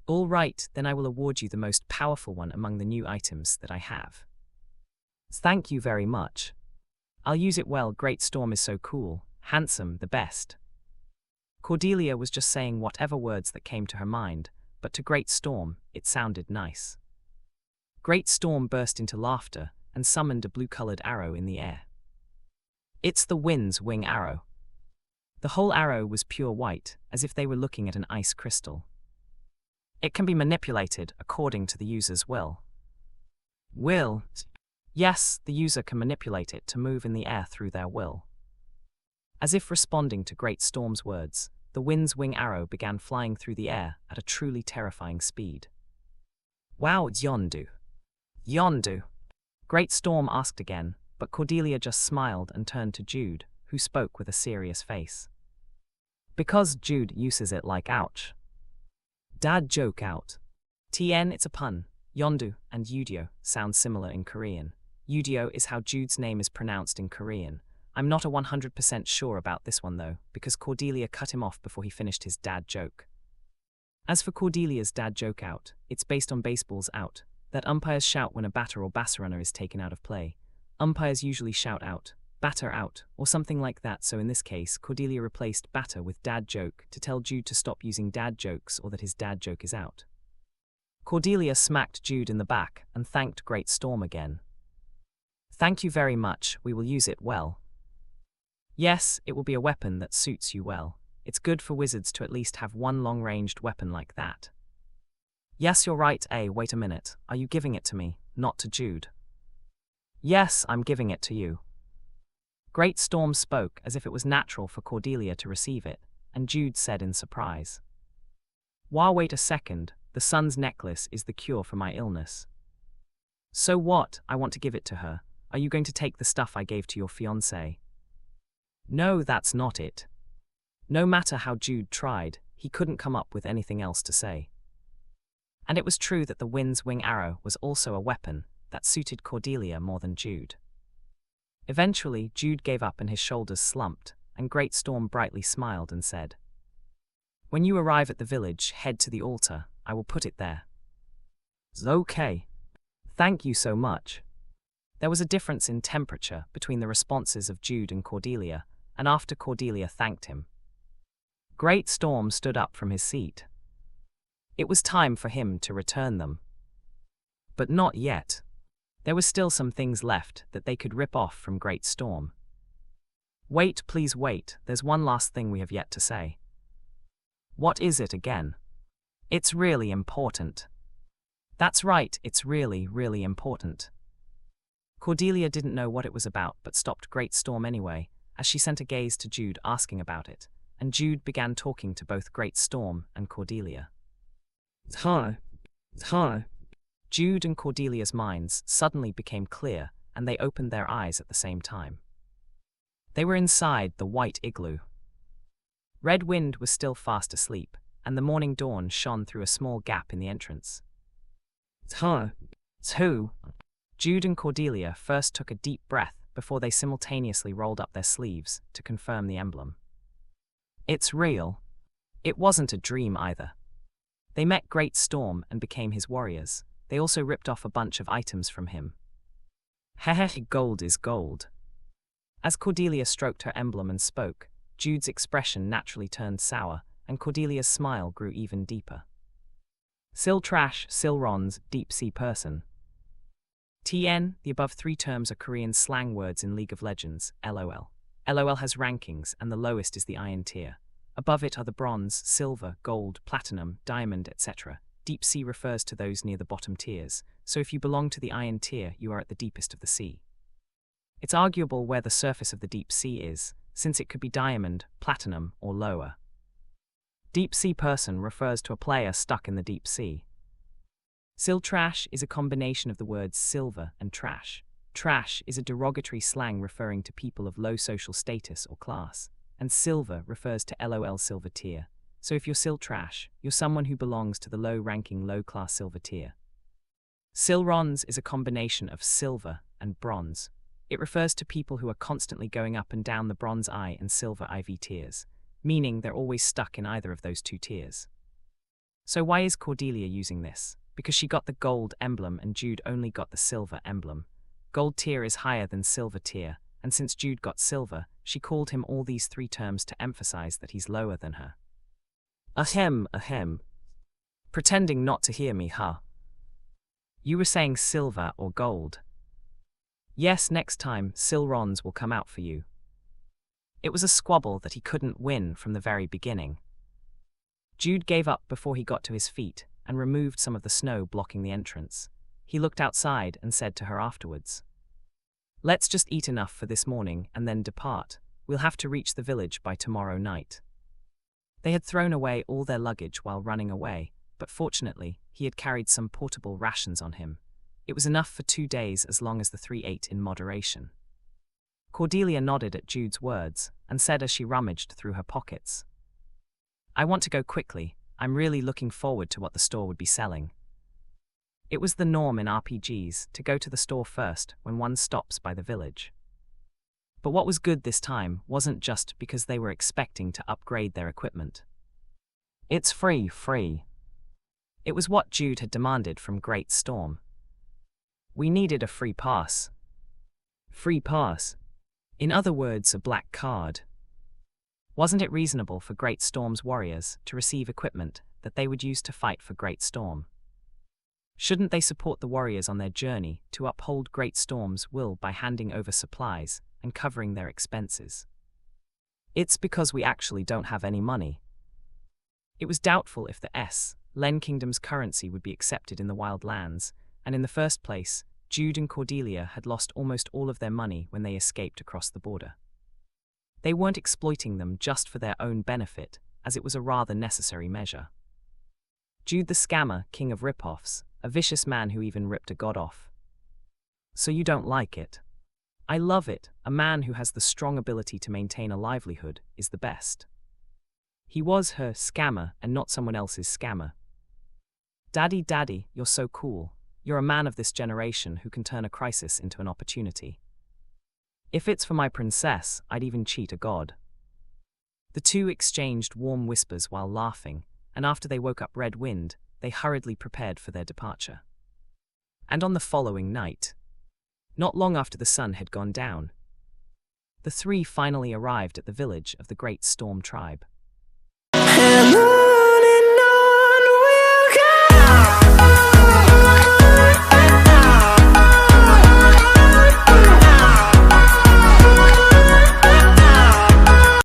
"All right, then I will award you the most powerful one among the new items that I have." "Thank you very much. I'll use it well. Great Storm is so cool, handsome, the best." Cordelia was just saying whatever words that came to her mind, but to Great Storm, it sounded nice. Great Storm burst into laughter and summoned a blue-colored arrow in the air. "It's the wind's wing arrow." The whole arrow was pure white, as if they were looking at an ice crystal. "It can be manipulated according to the user's will." "Will?" "Yes, the user can manipulate it to move in the air through their will." As if responding to Great Storm's words, the wind's wing arrow began flying through the air at a truly terrifying speed. "Wow, Yondu." "Yondu?" Great Storm asked again, but Cordelia just smiled and turned to Jude, who spoke with a serious face. "Because Jude uses it like ouch." Dad joke out. TN, it's a pun. Yondu and Yudyo sound similar in Korean. Yudyo is how Jude's name is pronounced in Korean. I'm not 100% sure about this one though, because Cordelia cut him off before he finished his dad joke. As for Cordelia's dad joke out, it's based on baseball's out, that umpires shout when a batter or base runner is taken out of play. Umpires usually shout out, batter out, or something like that, so in this case, Cordelia replaced batter with dad joke to tell Jude to stop using dad jokes or that his dad joke is out. Cordelia smacked Jude in the back and thanked Great Storm again. "Thank you very much, we will use it well." "Yes, it will be a weapon that suits you well. It's good for wizards to at least have one long-ranged weapon like that." "Yes, you're right. Wait a minute, are you giving it to me, not to Jude?" "Yes, I'm giving it to you." Great Storm spoke as if it was natural for Cordelia to receive it, and Jude said in surprise, Wait a second, the sun's necklace is the cure for my illness." "So what? I want to give it to her. Are you going to take the stuff I gave to your fiancé?" "No, that's not it." No matter how Jude tried, he couldn't come up with anything else to say. And it was true that the wind's wing arrow was also a weapon that suited Cordelia more than Jude. Eventually, Jude gave up and his shoulders slumped, and Great Storm brightly smiled and said, "When you arrive at the village, head to the altar. I will put it there." "Okay. Thank you so much." There was a difference in temperature between the responses of Jude and Cordelia, and after Cordelia thanked him, Great Storm stood up from his seat. It was time for him to return them. But not yet. There was still some things left that they could rip off from Great Storm. "Wait, please wait, there's one last thing we have yet to say." "What is it again?" "It's really important." That's right, it's really, really important. Cordelia didn't know what it was about but stopped Great Storm anyway, as she sent a gaze to Jude asking about it, and Jude began talking to both Great Storm and Cordelia. Hi. Jude and Cordelia's minds suddenly became clear, and they opened their eyes at the same time. They were inside the white igloo. Red Wind was still fast asleep, and the morning dawn shone through a small gap in the entrance. Hi. Who? Jude and Cordelia first took a deep breath before they simultaneously rolled up their sleeves to confirm the emblem. It's real. It wasn't a dream either. They met Great Storm and became his warriors. They also ripped off a bunch of items from him. Hehe, gold is gold. As Cordelia stroked her emblem and spoke, Jude's expression naturally turned sour, and Cordelia's smile grew even deeper. Sil trash, sil rons, deep sea person. TN, the above three terms are Korean slang words in League of Legends, LOL. LOL has rankings, and the lowest is the Iron tier. Above it are the bronze, silver, gold, platinum, diamond, etc. Deep sea refers to those near the bottom tiers, so if you belong to the Iron tier, you are at the deepest of the sea. It's arguable where the surface of the deep sea is, since it could be diamond, platinum, or lower. Deep sea person refers to a player stuck in the deep sea. Sil trash is a combination of the words silver and trash. Trash is a derogatory slang referring to people of low social status or class, and silver refers to LOL silver tier. So if you're sil trash, you're someone who belongs to the low-ranking low-class silver tier. Sil rons is a combination of silver and bronze. It refers to people who are constantly going up and down the bronze I and silver IV tiers, meaning they're always stuck in either of those two tiers. So why is Cordelia using this? Because she got the gold emblem and Jude only got the silver emblem. Gold tier is higher than silver tier, and since Jude got silver, she called him all these three terms to emphasize that he's lower than her. Ahem. Pretending not to hear me, huh? You were saying silver or gold. Yes, next time, Silrons will come out for you. It was a squabble that he couldn't win from the very beginning. Jude gave up before he got to his feet and removed some of the snow blocking the entrance. He looked outside and said to her afterwards, "Let's just eat enough for this morning and then depart. We'll have to reach the village by tomorrow night." They had thrown away all their luggage while running away, but fortunately, he had carried some portable rations on him. It was enough for 2 days as long as the three ate in moderation. Cordelia nodded at Jude's words and said as she rummaged through her pockets, "I want to go quickly. I'm really looking forward to what the store would be selling." It was the norm in RPGs to go to the store first when one stops by the village. But what was good this time wasn't just because they were expecting to upgrade their equipment. It's free. It was what Jude had demanded from Great Storm. We needed a free pass. Free pass. In other words, a black card. Wasn't it reasonable for Great Storm's warriors to receive equipment that they would use to fight for Great Storm? Shouldn't they support the warriors on their journey to uphold Great Storm's will by handing over supplies and covering their expenses? It's because we actually don't have any money. It was doubtful if the Len Kingdom's currency would be accepted in the Wild Lands, and in the first place, Jude and Cordelia had lost almost all of their money when they escaped across the border. They weren't exploiting them just for their own benefit, as it was a rather necessary measure. Jude the Scammer, king of rip-offs, a vicious man who even ripped a god off. So you don't like it? I love it. A man who has the strong ability to maintain a livelihood is the best. He was her scammer and not someone else's scammer. Daddy, you're so cool. You're a man of this generation who can turn a crisis into an opportunity. If it's for my princess, I'd even cheat a god. The two exchanged warm whispers while laughing, and after they woke up Red Wind, they hurriedly prepared for their departure. And on the following night, not long after the sun had gone down, the three finally arrived at the village of the Great Storm tribe. Hello.